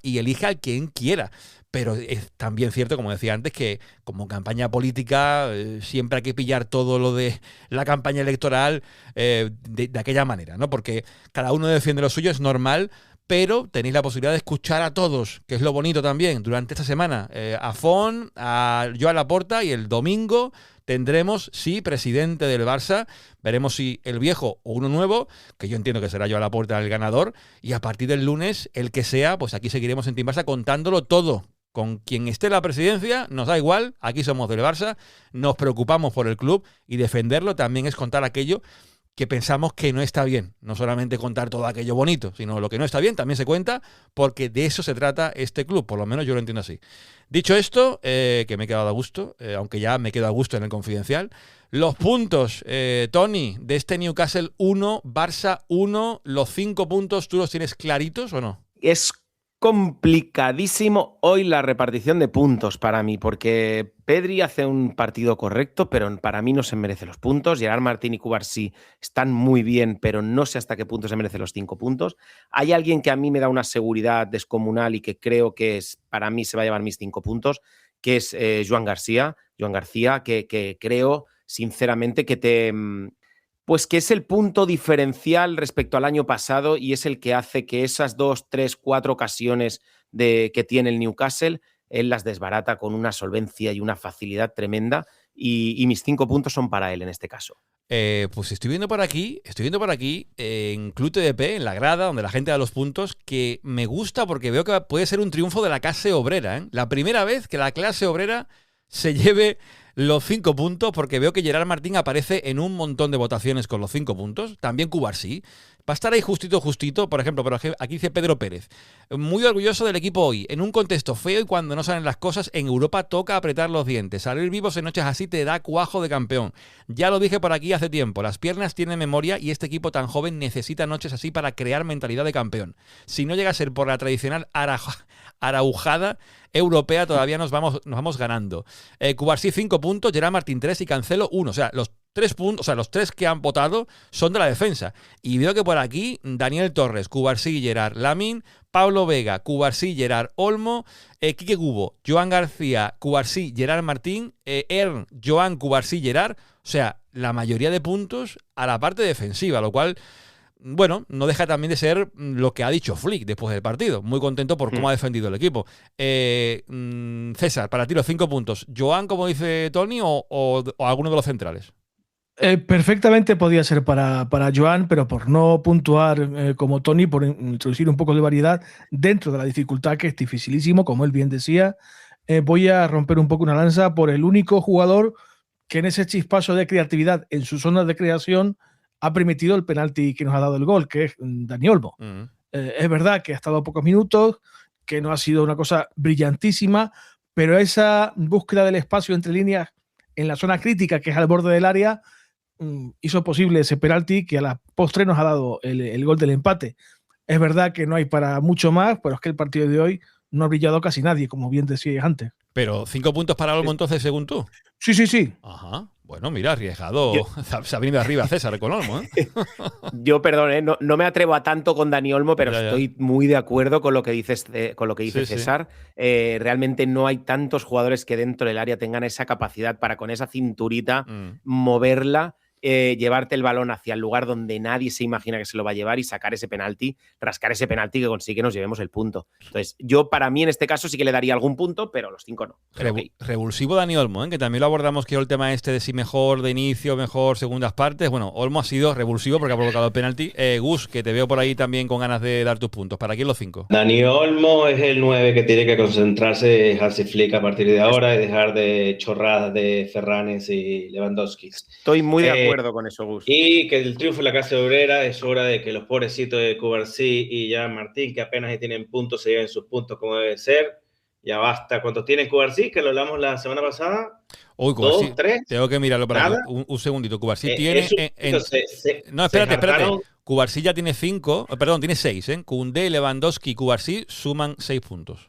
y elija a quien quiera. Pero es también cierto, como decía antes, que como campaña política siempre hay que pillar todo lo de la campaña electoral de aquella manera, ¿no? Porque cada uno defiende lo suyo, es normal, pero tenéis la posibilidad de escuchar a todos, que es lo bonito también, durante esta semana. A Fon, a Joan Laporta, y el domingo tendremos, sí, presidente del Barça. Veremos si el viejo o uno nuevo, que yo entiendo que será Joan Laporta el ganador, y a partir del lunes, el que sea, pues aquí seguiremos en Team Barça contándolo todo. Con quien esté en la presidencia, nos da igual, aquí somos del Barça, nos preocupamos por el club, y defenderlo también es contar aquello que pensamos que no está bien. No solamente contar todo aquello bonito, sino lo que no está bien también se cuenta, porque de eso se trata este club, por lo menos yo lo entiendo así. Dicho esto, que me he quedado a gusto, aunque ya me quedo a gusto en el Confidencial, los puntos, Tony, de este Newcastle 1, Barça 1, los 5 puntos, ¿tú los tienes claritos o no?
Es complicadísimo hoy la repartición de puntos para mí, porque Pedri hace un partido correcto, pero para mí no se merece los puntos. Gerard Martín y Cubarsí están muy bien, pero no sé hasta qué punto se merece los 5 puntos. Hay alguien que a mí me da una seguridad descomunal y que creo que para mí se va a llevar mis 5 puntos, que es Joan García, que creo sinceramente pues que es el punto diferencial respecto al año pasado, y es el que hace que esas 2, 3, 4 ocasiones que tiene el Newcastle, él las desbarata con una solvencia y una facilidad tremenda, y mis 5 puntos son para él en este caso.
Pues estoy viendo por aquí en Club TDP, en la grada, donde la gente da los puntos, que me gusta porque veo que puede ser un triunfo de la clase obrera, ¿eh? La primera vez que la clase obrera se lleve los 5 puntos, porque veo que Gerard Martín aparece en un montón de votaciones con los 5 puntos. También Cubarsí. Va a estar ahí justito. Por ejemplo, aquí dice Pedro Pérez. Muy orgulloso del equipo hoy. En un contexto feo y cuando no salen las cosas, en Europa toca apretar los dientes. Salir vivos en noches así te da cuajo de campeón. Ya lo dije por aquí hace tiempo. Las piernas tienen memoria y este equipo tan joven necesita noches así para crear mentalidad de campeón. Si no llega a ser por la tradicional araujada europea, todavía nos vamos ganando. Cubarsí 5 puntos, Gerard Martín 3 y Cancelo 1. O sea, los 3 puntos, o sea, los 3 que han votado son de la defensa. Y veo que por aquí Daniel Torres, Cubarsí, Gerard, Lamine, Pablo Vega, Cubarsí, Gerard, Olmo, Quique Cubo, Joan García, Cubarsí, Gerard Martín, Ern, Joan, Cubarsí, Gerard. O sea, la mayoría de puntos a la parte defensiva, lo cual bueno, no deja también de ser lo que ha dicho Flick después del partido. Muy contento por cómo ha defendido el equipo. César, para ti los 5 puntos. ¿Joan, como dice Tony, o alguno de los centrales?
Perfectamente podía ser para Joan, pero por no puntuar como Tony, por introducir un poco de variedad dentro de la dificultad, que es dificilísimo, como él bien decía, voy a romper un poco una lanza por el único jugador que en ese chispazo de creatividad en su zona de creación ha permitido el penalti que nos ha dado el gol, que es Dani Olmo. Es verdad que ha estado pocos minutos, que no ha sido una cosa brillantísima, pero esa búsqueda del espacio entre líneas en la zona crítica, que es al borde del área, hizo posible ese penalti que a la postre nos ha dado el gol del empate. Es verdad que no hay para mucho más, pero es que el partido de hoy no ha brillado casi nadie, como bien decías antes.
Pero 5 puntos para Olmo entonces, según tú.
Sí.
Ajá. Bueno, mira, arriesgado. Se ha venido arriba César con Olmo, ¿eh?
Yo, perdón, no me atrevo a tanto con Dani Olmo, pero estoy muy de acuerdo con lo que dice César. Realmente no hay tantos jugadores que dentro del área tengan esa capacidad para con esa cinturita moverla, llevarte el balón hacia el lugar donde nadie se imagina que se lo va a llevar y sacar ese penalti, rascar ese penalti que consigue que nos llevemos el punto. Entonces, yo para mí en este caso sí que le daría algún punto, pero los 5 no.
Revulsivo Dani Olmo, ¿eh? Que también lo abordamos, que el tema de si mejor de inicio, mejor segundas partes. Bueno, Olmo ha sido revulsivo porque ha provocado el penalti. Gus, que te veo por ahí también con ganas de dar tus puntos. ¿Para quién los 5?
Dani Olmo es el 9 que tiene que concentrarse Hansi Flick a partir de ahora y dejar de chorradas de Ferranes y Lewandowski.
Estoy muy de acuerdo con eso, Gus.
Y que el triunfo de la clase obrera es hora de que los pobrecitos de Cubarsí y Jan Martín, que apenas ahí tienen puntos, se lleven sus puntos como debe ser. Ya basta. ¿Cuántos tienen Cubarsí? Que lo hablamos la semana pasada.
Uy, Cubarsí.
2, 3.
Tengo que mirarlo para aquí. Un segundito. Cubarsí tiene. No, espérate. Cubarsí ya tiene 5. Perdón, tiene 6. Koundé, Lewandowski y Cubarsí suman 6 puntos.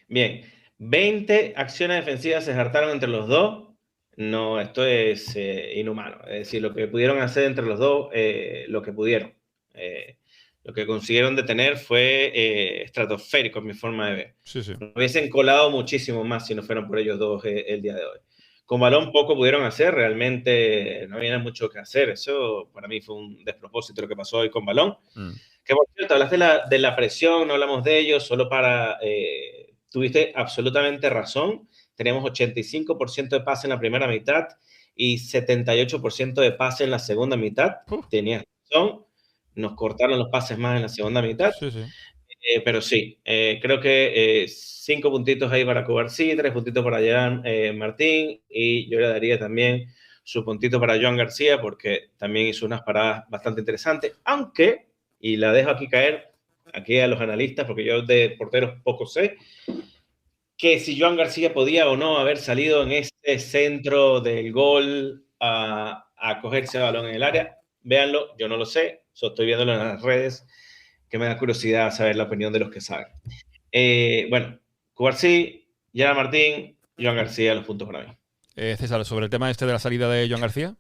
Bien. 20 acciones defensivas se hartaron entre los dos. No, esto es inhumano. Es decir, lo que pudieron hacer entre los dos, lo que pudieron. Lo que consiguieron detener fue estratosférico, en mi forma de ver.
Sí.
Nos hubiesen colado muchísimo más si no fueran por ellos dos el día de hoy. Con balón poco pudieron hacer, realmente no había mucho que hacer. Eso para mí fue un despropósito lo que pasó hoy con balón. Que por cierto, hablaste de la presión, no hablamos de ello, solo para... tuviste absolutamente razón. Tenemos 85% de pase en la primera mitad y 78% de pase en la segunda mitad. Tenías razón. Nos cortaron los pases más en la segunda mitad.
Sí.
Pero sí, creo que 5 puntitos ahí para Cubarsí, 3 puntitos para Jan Martín, y yo le daría también su puntito para Joan García, porque también hizo unas paradas bastante interesantes, aunque, y la dejo aquí caer, aquí a los analistas, porque yo de porteros poco sé, que si Joan García podía o no haber salido en ese centro del gol a cogerse el balón en el área. Véanlo, yo no lo sé, estoy viéndolo en las redes, que me da curiosidad saber la opinión de los que saben. Bueno, Cubarsí, Jan Martín, Joan García, los puntos para mí.
César, sobre el tema de la salida de Joan García.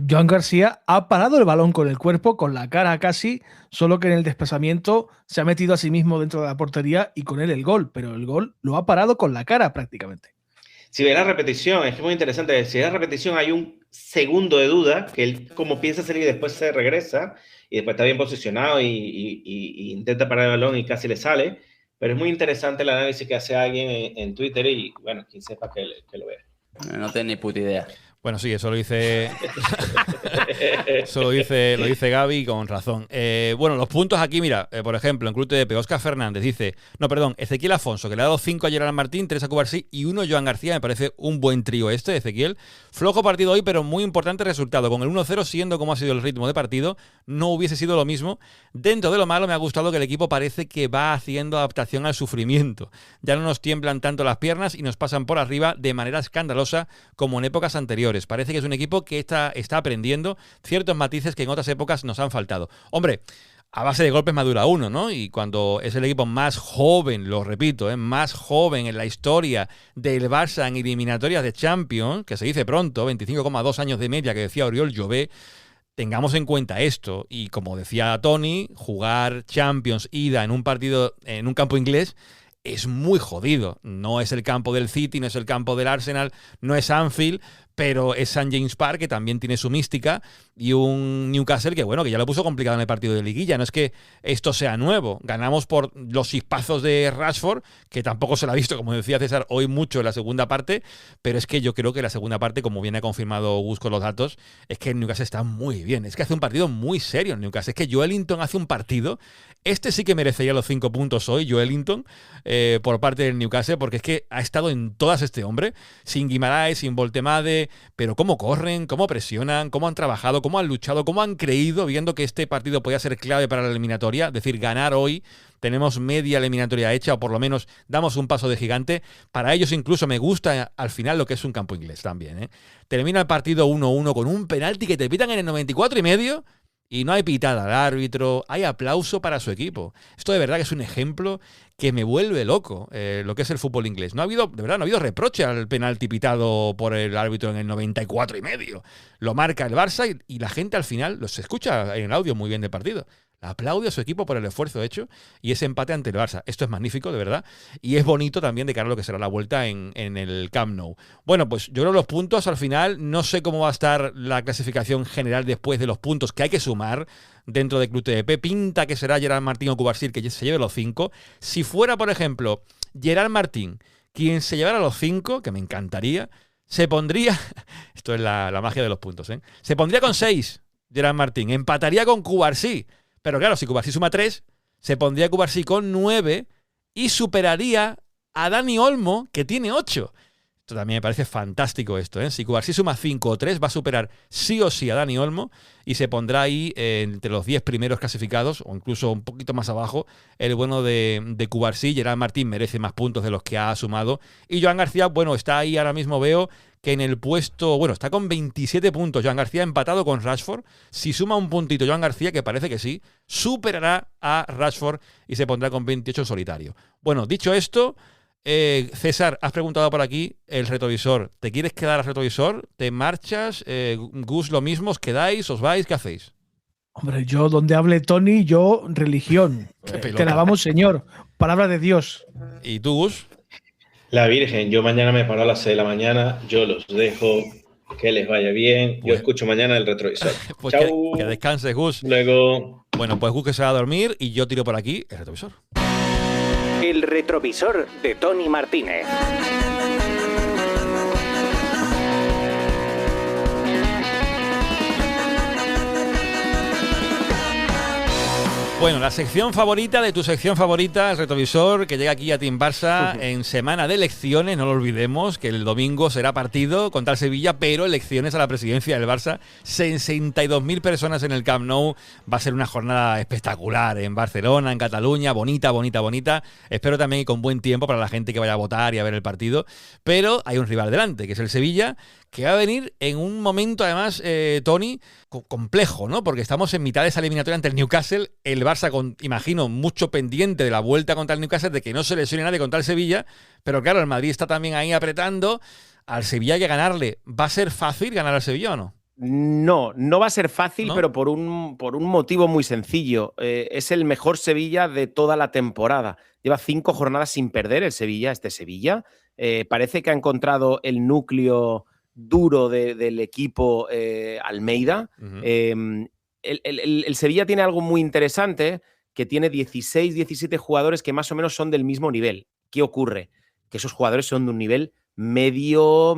Joan García ha parado el balón con el cuerpo, con la cara casi, solo que en el desplazamiento se ha metido a sí mismo dentro de la portería y con él el gol, pero el gol lo ha parado con la cara prácticamente.
Si ves la repetición, es que es muy interesante, si ves la repetición hay un segundo de duda, que él como piensa salir y después se regresa, y después está bien posicionado y intenta parar el balón y casi le sale, pero es muy interesante el análisis que hace alguien en Twitter y bueno, quien sepa que lo vea.
No tengo ni puta idea.
Bueno, sí, eso lo dice lo dice Gaby con razón. Bueno, los puntos aquí, mira, por ejemplo, en Club TDP, Óscar Fernández dice, Ezequiel Afonso, que le ha dado 5 a Gerard Martín, 3 a Cubarsí y 1 a Joan García, me parece un buen trío Ezequiel. Flojo partido hoy, pero muy importante resultado. Con el 1-0, siendo como ha sido el ritmo de partido, no hubiese sido lo mismo. Dentro de lo malo, me ha gustado que el equipo parece que va haciendo adaptación al sufrimiento. Ya no nos tiemblan tanto las piernas y nos pasan por arriba de manera escandalosa como en épocas anteriores. Parece que es un equipo que está aprendiendo ciertos matices que en otras épocas nos han faltado. Hombre, a base de golpes madura uno, ¿no? Y cuando es el equipo más joven, lo repito, más joven en la historia del Barça en eliminatorias de Champions, que se dice pronto, 25,2 años de media, que decía Oriol Jové, tengamos en cuenta esto. Y como decía Tony, jugar Champions ida en un partido, en un campo inglés, es muy jodido. No es el campo del City, no es el campo del Arsenal, no es Anfield, pero es St. James Park, que también tiene su mística, y un Newcastle que, bueno, que ya lo puso complicado en el partido de liguilla. No es que esto sea nuevo. Ganamos por los chispazos de Rashford, que tampoco se lo ha visto, como decía César, hoy mucho en la segunda parte, pero es que yo creo que la segunda parte, como viene confirmado Gus con los datos, es que el Newcastle está muy bien. Es que hace un partido muy serio el Newcastle. Es que Joelinton hace un partido, este sí que merecería los 5 puntos hoy, Joelinton, por parte del Newcastle, porque es que ha estado en todas este hombre, sin Guimaraes, sin Voltemade, pero cómo corren, cómo presionan, cómo han trabajado, cómo han luchado, cómo han creído, viendo que este partido podía ser clave para la eliminatoria, es decir, ganar hoy, tenemos media eliminatoria hecha, o por lo menos damos un paso de gigante. Para ellos incluso me gusta al final lo que es un campo inglés también, ¿eh? Termina el partido 1-1 con un penalti que te pitan en el 94 y medio, y no hay pitada al árbitro, hay aplauso para su equipo. Esto de verdad que es un ejemplo que me vuelve loco, lo que es el fútbol inglés. De verdad, no ha habido reproche al penalti pitado por el árbitro en el 94 y medio. Lo marca el Barça y la gente al final, los escucha en el audio muy bien del partido, aplaude a su equipo por el esfuerzo hecho y ese empate ante el Barça. Esto es magnífico, de verdad, y es bonito también de cara a lo que será la vuelta en el Camp Nou. Bueno, pues yo creo que los puntos al final, no sé cómo va a estar la clasificación general después de los puntos que hay que sumar dentro de Club TDP. Pinta que será Gerard Martín o Cubarsí que se lleve los 5. Si fuera, por ejemplo, Gerard Martín quien se llevara los 5, que me encantaría, se pondría, esto es la magia de los puntos, se pondría con 6 Gerard Martín, empataría con Cubarsí. Pero claro, si Cubarsí suma 3, se pondría Cubarsí con 9 y superaría a Dani Olmo, que tiene 8. Esto también me parece fantástico esto, ¿eh? Si Cubarsí suma 5 o 3, va a superar sí o sí a Dani Olmo y se pondrá ahí entre los 10 primeros clasificados, o incluso un poquito más abajo, el bueno de Cubarsí. Gerard Martín merece más puntos de los que ha sumado. Y Joan García, bueno, está ahí ahora mismo, veo que en el puesto, bueno, está con 27 puntos. Joan García empatado con Rashford. Si suma un puntito Joan García, que parece que sí, superará a Rashford y se pondrá con 28 en solitario. Bueno, dicho esto, César, has preguntado por aquí el retrovisor. ¿Te quieres quedar al retrovisor? ¿Te marchas? Gus, lo mismo, ¿os quedáis? ¿Os vais? ¿Qué hacéis?
Hombre, yo donde hable Tony, yo religión. Te alabamos, Señor. Palabra de Dios.
¿Y tú, Gus?
La Virgen, yo mañana me paro a las 6 de la mañana, yo los dejo, que les vaya bien. Yo escucho mañana el retrovisor.
Pues
Chau.
que descanses, Gus.
Luego.
Bueno, pues Gus que se va a dormir y yo tiro por aquí el retrovisor.
El retrovisor de Tony Martínez.
Bueno, la sección favorita de tu sección favorita, el retrovisor, que llega aquí a Team Barça en semana de elecciones. No lo olvidemos, que el domingo será partido contra el Sevilla, pero elecciones a la presidencia del Barça. 62.000 personas en el Camp Nou. Va a ser una jornada espectacular en Barcelona, en Cataluña. Bonita, bonita, bonita. Espero también con buen tiempo para la gente que vaya a votar y a ver el partido. Pero hay un rival delante, que es el Sevilla, que va a venir en un momento, además, Tony, complejo, ¿no? Porque estamos en mitad de esa eliminatoria ante el Newcastle. El Barça, imagino, mucho pendiente de la vuelta contra el Newcastle, de que no se lesione nadie contra el Sevilla. Pero claro, el Madrid está también ahí apretando. Al Sevilla hay que ganarle. ¿Va a ser fácil ganar al Sevilla o no?
No, no va a ser fácil,
¿No?
pero por un motivo muy sencillo. Es el mejor Sevilla de toda la temporada. Lleva 5 jornadas sin perder el Sevilla, este Sevilla. Parece que ha encontrado el núcleo duro del equipo Almeida.
Uh-huh.
El Sevilla tiene algo muy interesante, que tiene 16, 17 jugadores que más o menos son del mismo nivel. ¿Qué ocurre? Que esos jugadores son de un nivel medio,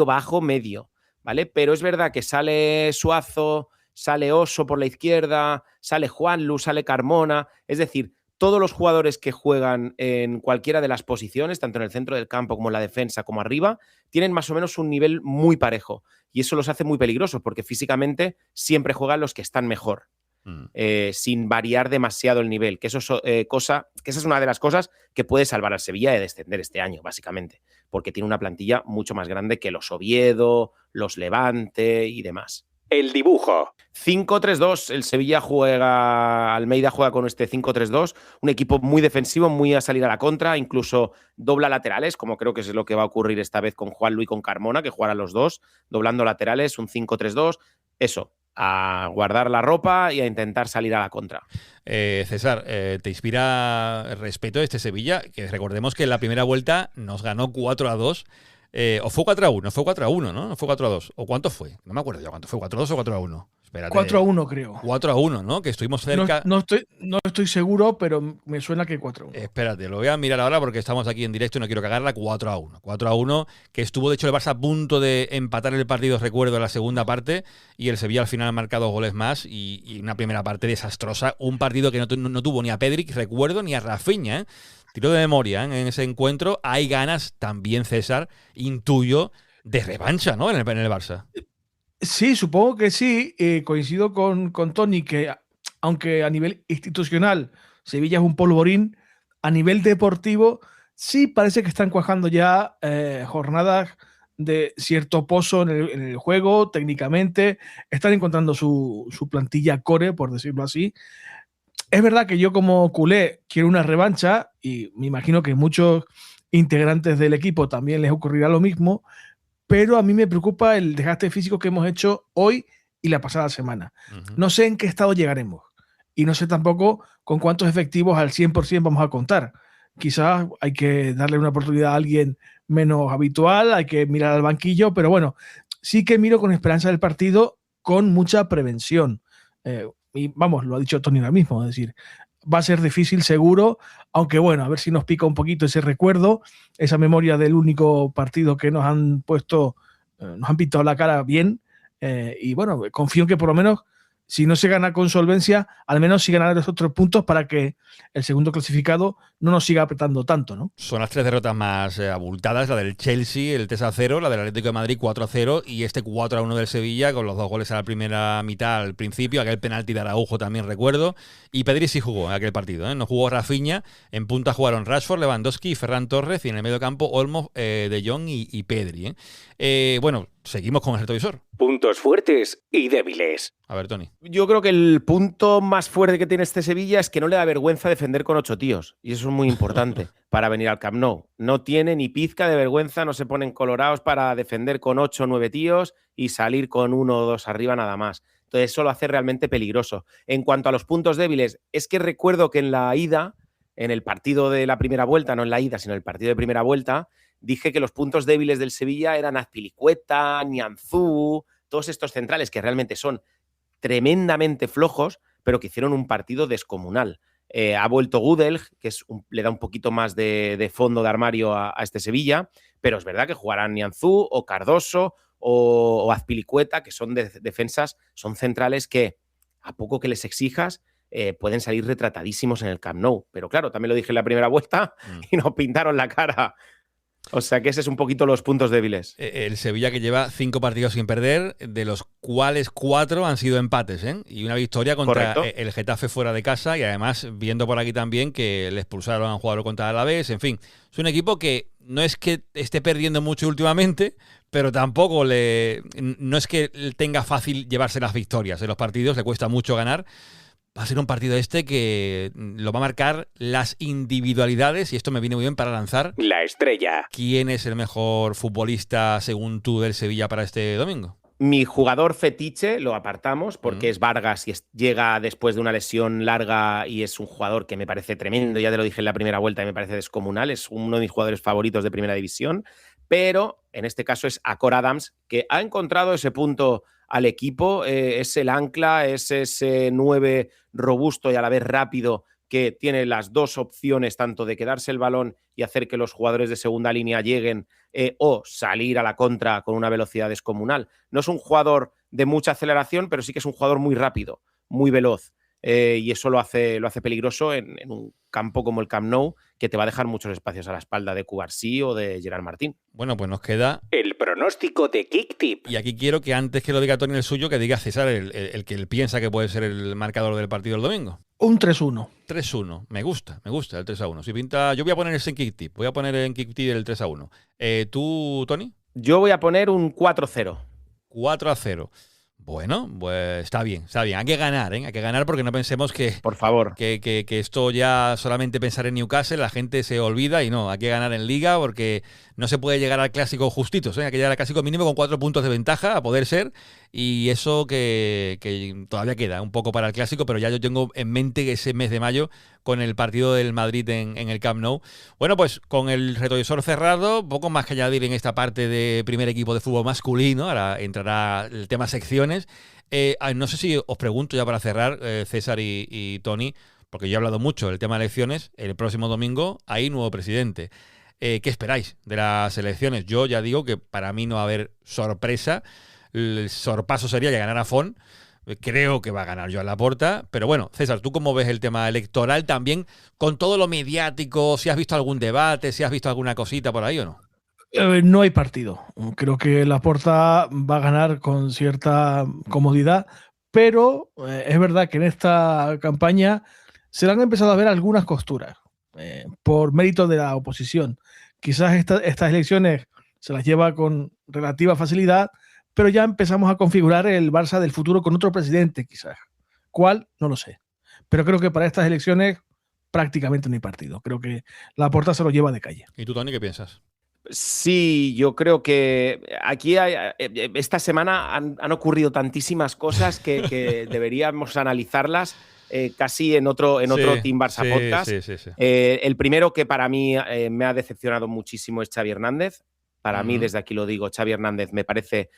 bajo, medio, ¿vale? Pero es verdad que sale Suazo, sale Oso por la izquierda, sale Juanlu, sale Carmona, es decir, todos los jugadores que juegan en cualquiera de las posiciones, tanto en el centro del campo como en la defensa como arriba, tienen más o menos un nivel muy parejo. Y eso los hace muy peligrosos porque físicamente siempre juegan los que están mejor, sin variar demasiado el nivel. Que esa es una de las cosas que puede salvar al Sevilla de descender este año, básicamente. Porque tiene una plantilla mucho más grande que los Oviedo, los Levante y demás.
El dibujo.
5-3-2. El Sevilla Almeida juega con este 5-3-2. Un equipo muy defensivo, muy a salir a la contra, incluso dobla laterales, como creo que es lo que va a ocurrir esta vez con Juanlu y con Carmona, que jugarán los dos, doblando laterales, un 5-3-2. Eso, a guardar la ropa y a intentar salir a la contra.
César, ¿te inspira respeto este Sevilla? Que recordemos que en la primera vuelta nos ganó 4-2 O fue 4-1, fue 4-1, ¿no? No fue 4-2. ¿O cuánto fue? No me acuerdo ya cuánto fue, 4-2 o 4-1. Espérate.
4-1 creo.
4-1, ¿no? Que estuvimos cerca.
No estoy seguro, pero me suena que 4-1.
Espérate, lo voy a mirar ahora porque estamos aquí en directo y no quiero cagarla. 4-1. 4-1, que estuvo de hecho el Barça a punto de empatar el partido, recuerdo, en la segunda parte, y el Sevilla al final ha marcado 2 goles más y una primera parte desastrosa. Un partido que no tuvo ni a Pedri, recuerdo, ni a Rafinha, ¿eh? Tiro de memoria, ¿eh? En ese encuentro. Hay ganas también, César, intuyo, de revancha, ¿no? En el Barça.
Sí, supongo que sí. Coincido con Tony que, aunque a nivel institucional Sevilla es un polvorín, a nivel deportivo sí parece que están cuajando ya jornadas de cierto pozo en el juego, técnicamente. Están encontrando su plantilla core, por decirlo así. Es verdad que yo como culé quiero una revancha y me imagino que muchos integrantes del equipo también les ocurrirá lo mismo, pero a mí me preocupa el desgaste físico que hemos hecho hoy y la pasada semana. No sé en qué estado llegaremos y no sé tampoco con cuántos efectivos al 100% vamos a contar. Quizás hay que darle una oportunidad a alguien menos habitual, hay que mirar al banquillo, pero bueno, sí que miro con esperanza el partido con mucha prevención. Y vamos, lo ha dicho Tony ahora mismo, es decir, va a ser difícil seguro, aunque bueno, a ver si nos pica un poquito ese recuerdo, esa memoria del único partido que nos han puesto, nos han pintado la cara bien, y bueno, confío en que por lo menos, si no se gana con solvencia, al menos sí ganar los otros puntos para que el segundo clasificado no nos siga apretando tanto, ¿no?
Son las 3 derrotas más abultadas, la del Chelsea, el 3-0, la del Atlético de Madrid 4-0 y este 4-1 del Sevilla con los 2 goles a la primera mitad al principio, aquel penalti de Araujo también recuerdo, y Pedri sí jugó en aquel partido, ¿eh? No jugó Rafinha, en punta jugaron Rashford, Lewandowski y Ferran Torres y en el medio campo Olmo, De Jong y Pedri, ¿eh? Bueno, seguimos con el retrovisor.
Puntos fuertes y débiles.
A ver, Tony.
Yo creo que el punto más fuerte que tiene este Sevilla es que no le da vergüenza defender con 8 tíos. Y eso es muy importante para venir al Camp Nou. No tiene ni pizca de vergüenza, no se ponen colorados para defender con 8 o 9 tíos y salir con 1 o 2 arriba nada más. Entonces eso lo hace realmente peligroso. En cuanto a los puntos débiles, es que recuerdo que en la ida, en el partido de la primera vuelta, no en la ida, sino en el partido de primera vuelta, dije que los puntos débiles del Sevilla eran Azpilicueta, Nianzú, todos estos centrales que realmente son tremendamente flojos, pero que hicieron un partido descomunal. Ha vuelto Gudel, que le da un poquito más de fondo de armario a este Sevilla, pero es verdad que jugarán Nianzú o Cardoso o Azpilicueta, que son defensas, son centrales que a poco que les exijas pueden salir retratadísimos en el Camp Nou. Pero claro, también lo dije en la primera vuelta y nos pintaron la cara. O sea que ese es un poquito los puntos débiles.
El Sevilla que lleva 5 partidos sin perder, de los cuales 4 han sido empates, ¿eh? Y una victoria contra el Getafe fuera de casa y además viendo por aquí también que le expulsaron a un jugador contra el Alavés. En fin, es un equipo que no es que esté perdiendo mucho últimamente, pero tampoco no es que tenga fácil llevarse las victorias. En los partidos le cuesta mucho ganar. Va a ser un partido que lo va a marcar las individualidades y esto me viene muy bien para lanzar
la estrella.
¿Quién es el mejor futbolista, según tú, del Sevilla para este domingo?
Mi jugador fetiche lo apartamos porque es Vargas y llega después de una lesión larga y es un jugador que me parece tremendo, ya te lo dije en la primera vuelta y me parece descomunal, es uno de mis jugadores favoritos de primera división, pero en este caso es Acor Adams, que ha encontrado ese punto al equipo, es el ancla, es ese 9 robusto y a la vez rápido que tiene las dos opciones, tanto de quedarse el balón y hacer que los jugadores de segunda línea lleguen o salir a la contra con una velocidad descomunal. No es un jugador de mucha aceleración, pero sí que es un jugador muy rápido, muy veloz. Y eso lo hace peligroso en un campo como el Camp Nou, que te va a dejar muchos espacios a la espalda de Cubarsí o de Gerard Martín.
Bueno, pues nos queda
el pronóstico de Kick-Tip.
Y aquí quiero que antes que lo diga Tony el suyo, que diga César el que él piensa que puede ser el marcador del partido del domingo.
Un 3-1. 3-1.
Me gusta el 3-1. Si pinta, yo voy a poner ese en Kick-Tip. Voy a poner en Kick-Tip el 3-1. ¿Tú, Tony?
Yo voy a poner un 4-0.
4-0. Bueno, pues está bien. Hay que ganar, ¿eh? Hay que ganar porque no pensemos que...
Por favor.
Que esto ya solamente pensar en Newcastle, la gente se olvida y no, hay que ganar en Liga porque no se puede llegar al clásico justitos, ¿eh? Hay que llegar al clásico mínimo con 4 puntos de ventaja, a poder ser, y eso que todavía queda un poco para el clásico, pero ya yo tengo en mente que ese mes de mayo con el partido del Madrid en el Camp Nou. Bueno, pues con el retrovisor cerrado, poco más que añadir en esta parte de primer equipo de fútbol masculino. Ahora entrará el tema secciones. No sé si os pregunto ya para cerrar, César y Tony, porque yo he hablado mucho del tema de elecciones. El próximo domingo hay nuevo presidente. ¿Qué esperáis de las elecciones? Yo ya digo que para mí no va a haber sorpresa. El sorpaso sería que ganara Font. Creo que va a ganar Joan Laporta. Pero bueno, César, ¿tú cómo ves el tema electoral también con todo lo mediático? ¿Si has visto algún debate? ¿Si has visto alguna cosita por ahí o no?
No hay partido. Creo que Laporta va a ganar con cierta comodidad, pero es verdad que en esta campaña se le han empezado a ver algunas costuras por mérito de la oposición. Quizás estas elecciones se las lleva con relativa facilidad, pero ya empezamos a configurar el Barça del futuro con otro presidente, quizás. ¿Cuál? No lo sé. Pero creo que para estas elecciones prácticamente no hay partido. Creo que Laporta se lo lleva de calle.
¿Y tú, Tony, qué piensas?
Sí, yo creo que aquí esta semana han ocurrido tantísimas cosas que deberíamos analizarlas casi en otro Team Barça podcast.
Sí.
El primero que para mí me ha decepcionado muchísimo es Xavi Hernández. Para mí, desde aquí lo digo, Xavi Hernández me parece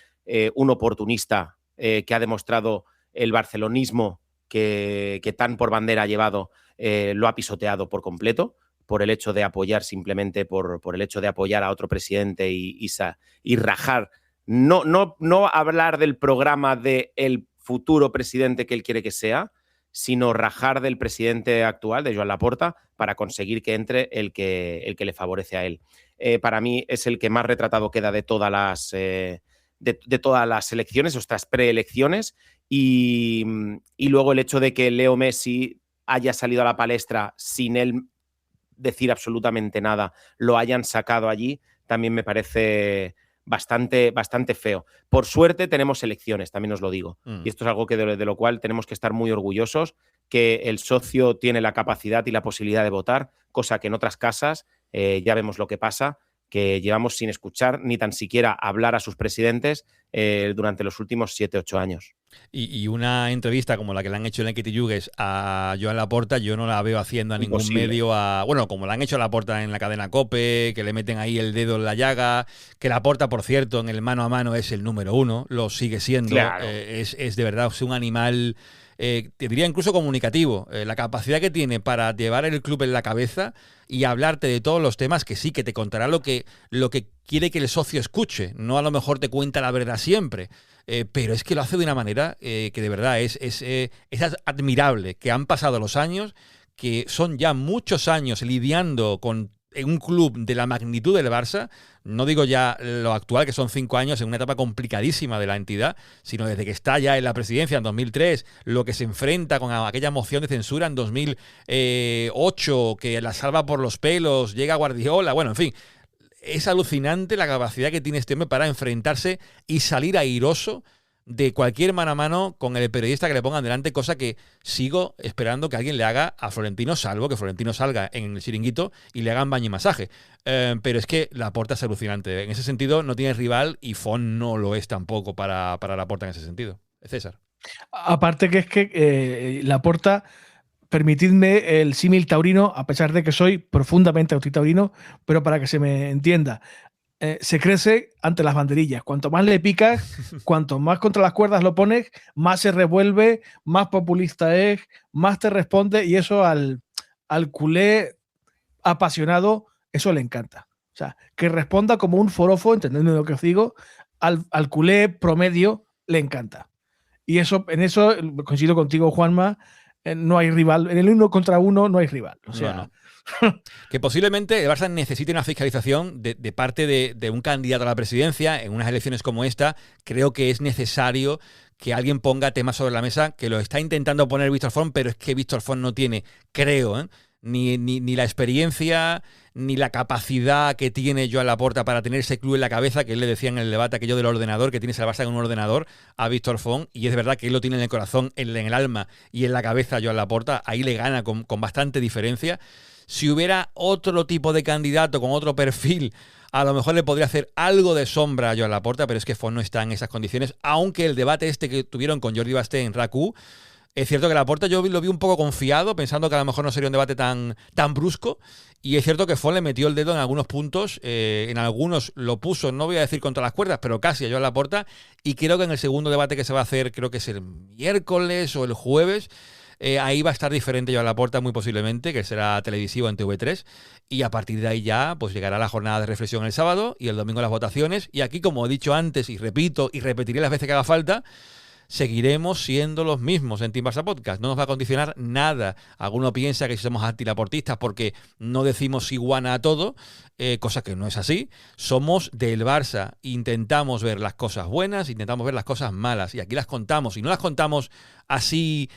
un oportunista que ha demostrado el barcelonismo que tan por bandera ha llevado, lo ha pisoteado por completo, por el hecho de apoyar simplemente, por el hecho de apoyar a otro presidente y rajar. No hablar del programa del futuro presidente que él quiere que sea, sino rajar del presidente actual, de Joan Laporta, para conseguir que entre el que le favorece a él. Para mí es el que más retratado queda de todas las elecciones, estas preelecciones, y luego el hecho de que Leo Messi haya salido a la palestra sin él decir absolutamente nada, lo hayan sacado allí, también me parece bastante feo. Por suerte tenemos elecciones, también os lo digo. Y esto es algo que de lo cual tenemos que estar muy orgullosos, que el socio tiene la capacidad y la posibilidad de votar, cosa que en otras casas ya vemos lo que pasa, que llevamos sin escuchar ni tan siquiera hablar a sus presidentes durante los últimos 7-8 años.
Y una entrevista como la que le han hecho en Enquete Yugues a Joan Laporta, yo no la veo haciendo a ningún medio. Bueno, como la han hecho a Laporta en la cadena COPE, que le meten ahí el dedo en la llaga, que Laporta, por cierto, en el mano a mano es el número 1, lo sigue siendo. Claro. Es de verdad un animal, te diría incluso comunicativo. La capacidad que tiene para llevar el club en la cabeza y hablarte de todos los temas, que sí, que te contará lo que quiere que el socio escuche. No a lo mejor te cuenta la verdad siempre. Pero es que lo hace de una manera que de verdad es admirable, que han pasado los años, que son ya muchos años lidiando con un club de la magnitud del Barça, no digo ya lo actual, que son 5 años en una etapa complicadísima de la entidad, sino desde que está ya en la presidencia en 2003, lo que se enfrenta con aquella moción de censura en 2008, que la salva por los pelos, llega Guardiola, bueno, en fin. Es alucinante la capacidad que tiene este hombre para enfrentarse y salir airoso de cualquier mano a mano con el periodista que le pongan delante, cosa que sigo esperando que alguien le haga a Florentino, salvo que Florentino salga en el chiringuito y le hagan baño y masaje. Pero es que Laporta es alucinante. En ese sentido no tiene rival y Font no lo es tampoco para Laporta en ese sentido. César.
Aparte que es que Laporta... Permitidme el símil taurino, a pesar de que soy profundamente antitaurino, pero para que se me entienda, se crece ante las banderillas. Cuanto más le picas, cuanto más contra las cuerdas lo pones, más se revuelve, más populista es, más te responde, y eso al culé apasionado, eso le encanta. O sea, que responda como un forofo, entendiendo lo que os digo, al culé promedio le encanta. Y eso, en eso coincido contigo, Juanma. No hay rival. En el 1 contra 1 no hay rival. O sea,
no. Que posiblemente el Barça necesite una fiscalización de parte de un candidato a la presidencia en unas elecciones como esta. Creo que es necesario que alguien ponga temas sobre la mesa, que lo está intentando poner Víctor Font, pero es que Víctor Font no tiene, creo, ni la experiencia ni la capacidad que tiene Joan Laporta para tener ese club en la cabeza, que él le decía en el debate aquello del ordenador, que tienes al Barça con un ordenador, a Víctor Font, y es verdad que él lo tiene en el corazón, en el alma y en la cabeza Joan Laporta. Ahí le gana con bastante diferencia. Si hubiera otro tipo de candidato con otro perfil, a lo mejor le podría hacer algo de sombra a Joan Laporta, pero es que Font no está en esas condiciones, aunque el debate que tuvieron con Jordi Basté en RAC1 Es cierto que Laporta yo lo vi un poco confiado, pensando que a lo mejor no sería un debate tan brusco. Y es cierto que Font le metió el dedo en algunos puntos, en algunos lo puso, no voy a decir contra las cuerdas, pero casi a Joan Laporta. Y creo que en el segundo debate que se va a hacer, creo que es el miércoles o el jueves, ahí va a estar diferente Joan Laporta muy posiblemente, que será televisivo en TV3. Y a partir de ahí ya pues llegará la jornada de reflexión el sábado y el domingo las votaciones. Y aquí, como he dicho antes y repito y repetiré las veces que haga falta, seguiremos siendo los mismos en Team Barça Podcast. No nos va a condicionar nada. Alguno piensa que si somos antilaportistas porque no decimos iguana a todo, cosa que no es así. Somos del Barça. Intentamos ver las cosas buenas, intentamos ver las cosas malas. Y aquí las contamos. Y no las contamos así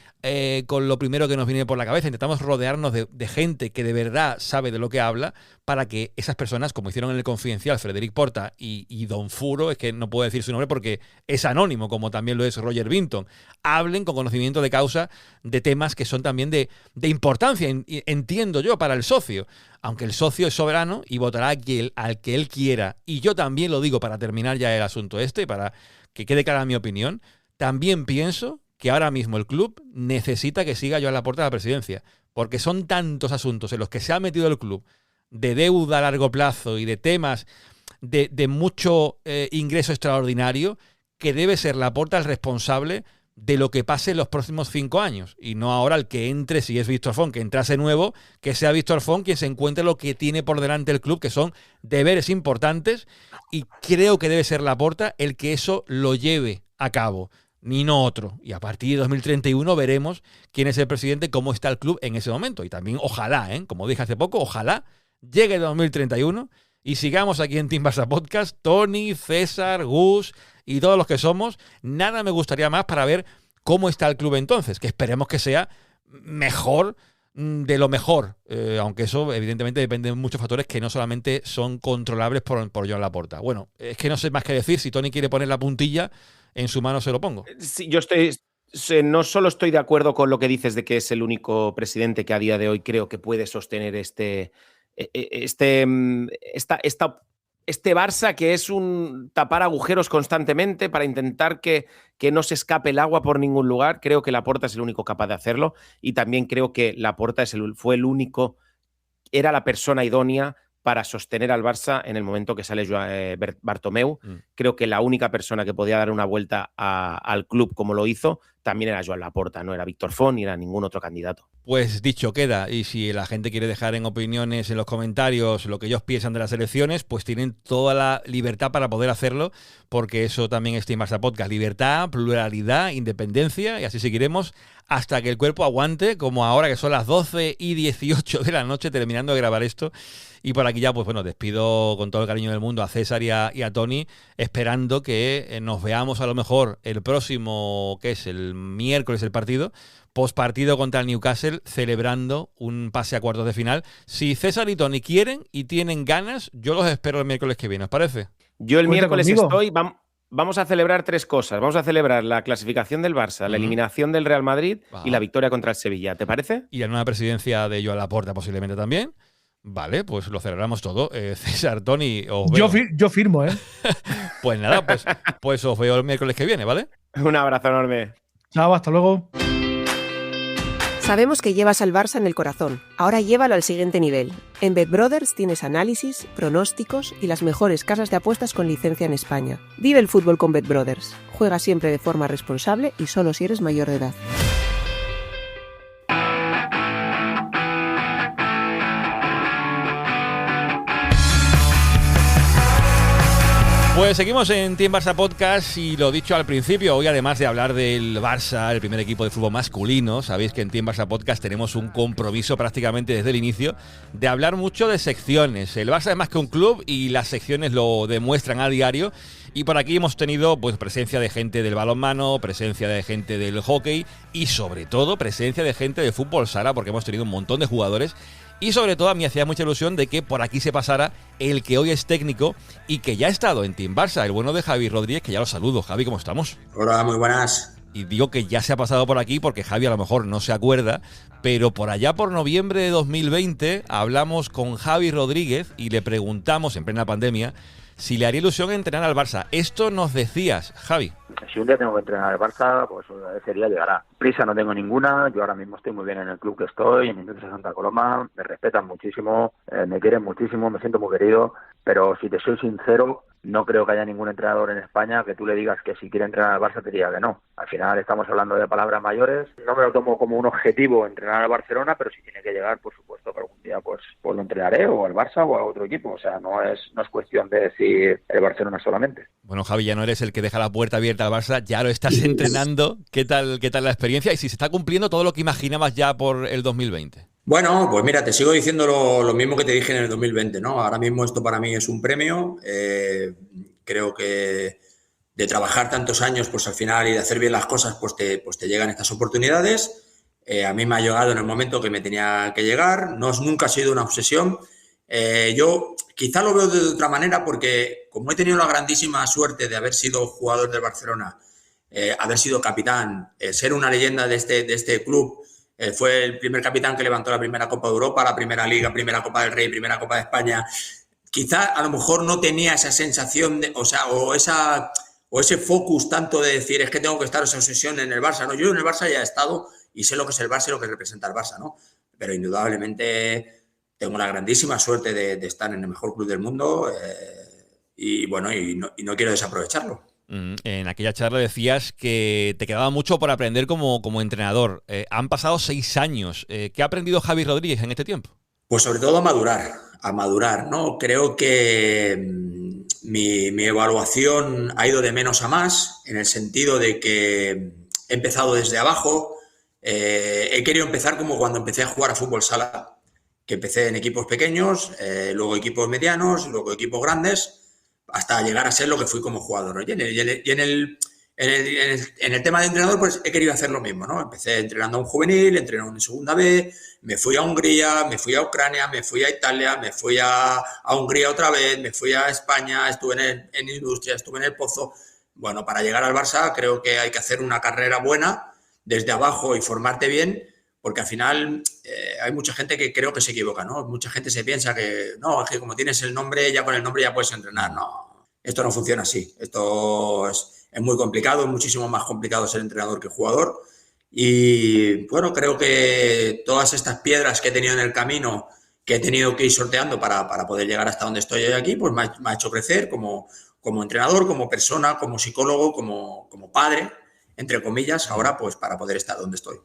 con lo primero que nos viene por la cabeza. Intentamos rodearnos de gente que de verdad sabe de lo que habla, para que esas personas, como hicieron en El Confidencial Frederic Porta y Don Furo, es que no puedo decir su nombre porque es anónimo, como también lo es Roger Vinton, hablen con conocimiento de causa de temas que son también de importancia, entiendo yo, para el socio. Aunque el socio es soberano y votará al que él quiera. Y yo también lo digo para terminar ya el asunto para que quede clara mi opinión, también pienso que ahora mismo el club necesita que siga Joan Laporta a la presidencia, porque son tantos asuntos en los que se ha metido el club, de deuda a largo plazo y de temas de mucho ingreso extraordinario, que debe ser Laporta el responsable de lo que pase en los próximos 5 años, y no ahora el que entre, si es Víctor Font, que entrase nuevo, que sea Víctor Font quien se encuentre lo que tiene por delante el club, que son deberes importantes, y creo que debe ser Laporta el que eso lo lleve a cabo, ni no otro. Y a partir de 2031 veremos quién es el presidente, cómo está el club en ese momento. Y también ojalá, como dije hace poco, ojalá llegue 2031 y sigamos aquí en Team Barça Podcast, Tony, César, Gus y todos los que somos. Nada me gustaría más para ver cómo está el club entonces, que esperemos que sea mejor de lo mejor, aunque eso evidentemente depende de muchos factores que no solamente son controlables por Joan Laporta. Bueno, es que no sé más qué decir. Si Tony quiere poner la puntilla, en su mano se lo pongo.
Sí, yo no solo estoy de acuerdo con lo que dices de que es el único presidente que a día de hoy creo que puede sostener este Barça, que es un tapar agujeros constantemente para intentar que no se escape el agua por ningún lugar. Creo que Laporta es el único capaz de hacerlo, y también creo que Laporta era la persona idónea para sostener al Barça en el momento que sale Bartomeu. Creo que la única persona que podía dar una vuelta al club como lo hizo también era Joan Laporta, no era Víctor Font ni era ningún otro candidato.
Pues dicho queda, y si la gente quiere dejar en opiniones en los comentarios lo que ellos piensan de las elecciones, pues tienen toda la libertad para poder hacerlo, porque eso también es Team Barça Podcast: libertad, pluralidad, independencia, y así seguiremos hasta que el cuerpo aguante, como ahora que son las 12:18 de la noche terminando de grabar esto. Y por aquí ya, pues bueno, despido con todo el cariño del mundo a César y a Tony, esperando que nos veamos a lo mejor el próximo, que es el miércoles el partido, postpartido contra el Newcastle, celebrando un pase a cuartos de final. Si César y Tony quieren y tienen ganas, yo los espero el miércoles que viene, ¿os parece?
Yo el miércoles estoy... Vamos a celebrar 3 cosas. Vamos a celebrar la clasificación del Barça, la eliminación del Real Madrid y la victoria contra el Sevilla. ¿Te parece?
Y la nueva presidencia de Joan Laporta posiblemente también. Vale, pues lo celebramos todo. César, Tony, os veo.
Yo firmo, ¿eh?
Pues nada, pues os veo el miércoles que viene, ¿vale?
Un abrazo enorme.
Chao, hasta luego.
Sabemos que llevas al Barça en el corazón. Ahora llévalo al siguiente nivel. En BetBrothers tienes análisis, pronósticos y las mejores casas de apuestas con licencia en España. Vive el fútbol con BetBrothers. Juega siempre de forma responsable y solo si eres mayor de edad.
Pues seguimos en Team Barça Podcast y lo dicho al principio, hoy además de hablar del Barça, el primer equipo de fútbol masculino, sabéis que en Team Barça Podcast tenemos un compromiso prácticamente desde el inicio de hablar mucho de secciones. El Barça es más que un club y las secciones lo demuestran a diario, y por aquí hemos tenido pues presencia de gente del balonmano, presencia de gente del hockey y sobre todo presencia de gente de fútbol sala, porque hemos tenido un montón de jugadores. Y sobre todo a mí hacía mucha ilusión de que por aquí se pasara el que hoy es técnico y que ya ha estado en Team Barça, el bueno de Javi Rodríguez, que ya lo saludo. Javi, ¿cómo estamos?
Hola, muy buenas.
Y digo que ya se ha pasado por aquí porque Javi a lo mejor no se acuerda, pero por allá por noviembre de 2020 hablamos con Javi Rodríguez y le preguntamos en plena pandemia si le haría ilusión entrenar al Barça. Esto nos decías, Javi.
Si un día tengo que entrenar al Barça, pues ese día llegará. Prisa no tengo ninguna, yo ahora mismo estoy muy bien en el club que estoy, en Industria Santa Coloma, me respetan muchísimo, me quieren muchísimo, me siento muy querido, pero si te soy sincero, no creo que haya ningún entrenador en España que tú le digas que si quiere entrenar al Barça te diga que no. Al final estamos hablando de palabras mayores, no me lo tomo como un objetivo entrenar al Barcelona, pero si tiene que llegar, por supuesto que algún día pues lo entrenaré, o al Barça o a otro equipo, o sea, no es cuestión de decir el Barcelona solamente.
Bueno, Javi, ya no eres el que deja la puerta abierta al Barça, ya lo estás entrenando. ¿Qué tal la experiencia? Y si se está cumpliendo todo lo que imaginabas ya por el 2020.
Bueno, pues mira, te sigo diciendo lo mismo que te dije en el 2020, ¿no? Ahora mismo esto para mí es un premio. Creo que de trabajar tantos años, pues al final, y de hacer bien las cosas, pues te llegan estas oportunidades. A mí me ha llegado en el momento que me tenía que llegar. Nunca ha sido una obsesión. Yo quizá lo veo de otra manera porque como he tenido la grandísima suerte de haber sido jugador del Barcelona, haber sido capitán, ser una leyenda de este club, fue el primer capitán que levantó la primera Copa de Europa, la primera Liga, primera Copa del Rey, primera Copa de España. Quizá a lo mejor no tenía esa sensación o ese focus tanto de decir es que tengo que estar esa obsesión en el Barça, ¿no? Yo en el Barça ya he estado y sé lo que es el Barça y lo que representa el Barça, ¿no? Pero indudablemente tengo la grandísima suerte de estar en el mejor club del mundo y no quiero desaprovecharlo.
En aquella charla decías que te quedaba mucho por aprender como entrenador. Han pasado 6 años. ¿Qué ha aprendido Javi Rodríguez en este tiempo?
Pues sobre todo a madurar, ¿no? Creo que mi evaluación ha ido de menos a más, en el sentido de que he empezado desde abajo. He querido empezar como cuando empecé a jugar a fútbol sala, que empecé en equipos pequeños, luego equipos medianos, luego equipos grandes, hasta llegar a ser lo que fui como jugador, ¿no? Y en el tema de entrenador, pues he querido hacer lo mismo, ¿no? Empecé entrenando a un juvenil, entrenando en segunda B, me fui a Hungría, me fui a Ucrania, me fui a Italia, me fui a Hungría otra vez, me fui a España, estuve en Industria, estuve en el Pozo. Bueno, para llegar al Barça creo que hay que hacer una carrera buena desde abajo y formarte bien, porque al final hay mucha gente que creo que se equivoca, ¿no? Mucha gente se piensa que, no, es que como tienes el nombre, ya con el nombre ya puedes entrenar. No, esto no funciona así. Esto es muy complicado, es muchísimo más complicado ser entrenador que jugador. Y bueno, creo que todas estas piedras que he tenido en el camino, que he tenido que ir sorteando para poder llegar hasta donde estoy hoy aquí, pues me ha hecho crecer como entrenador, como persona, como psicólogo, como padre, entre comillas, ahora pues para poder estar donde estoy.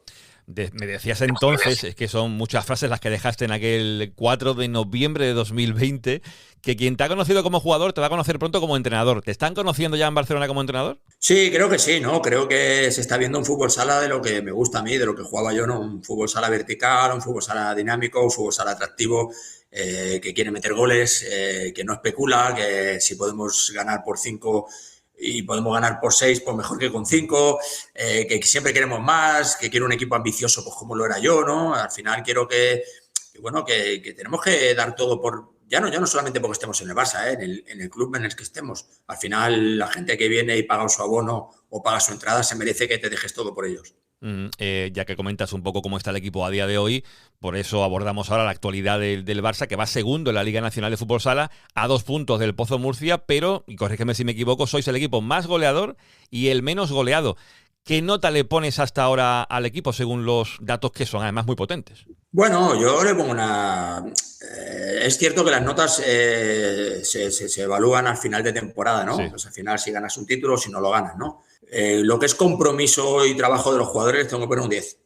Me decías entonces, es que son muchas frases las que dejaste en aquel 4 de noviembre de 2020, que quien te ha conocido como jugador te va a conocer pronto como entrenador. ¿Te están conociendo ya en Barcelona como entrenador?
Sí, creo que sí, ¿no? Creo que se está viendo un fútbol sala de lo que me gusta a mí, de lo que jugaba yo, ¿no? Un fútbol sala vertical, un fútbol sala dinámico, un fútbol sala atractivo, que quiere meter goles, que no especula, que si podemos ganar por 5 y podemos ganar por 6, pues mejor que con 5, que siempre queremos más, que quiero un equipo ambicioso, pues como lo era yo, ¿no? Al final quiero que tenemos que dar todo por... Ya no solamente porque estemos en el Barça, en el club en el que estemos. Al final la gente que viene y paga su abono o paga su entrada se merece que te dejes todo por ellos.
Ya que comentas un poco cómo está el equipo a día de hoy, por eso abordamos ahora la actualidad del Barça, que va segundo en la Liga Nacional de Fútbol Sala, a 2 puntos del Pozo Murcia, pero, y corrígeme si me equivoco, sois el equipo más goleador y el menos goleado. ¿Qué nota le pones hasta ahora al equipo según los datos que son además muy potentes?
Bueno, yo le pongo una... es cierto que las notas se evalúan al final de temporada, ¿no? Sí. Pues al final si ganas un título o si no lo ganas, ¿no? Lo que es compromiso y trabajo de los jugadores tengo que poner un 10.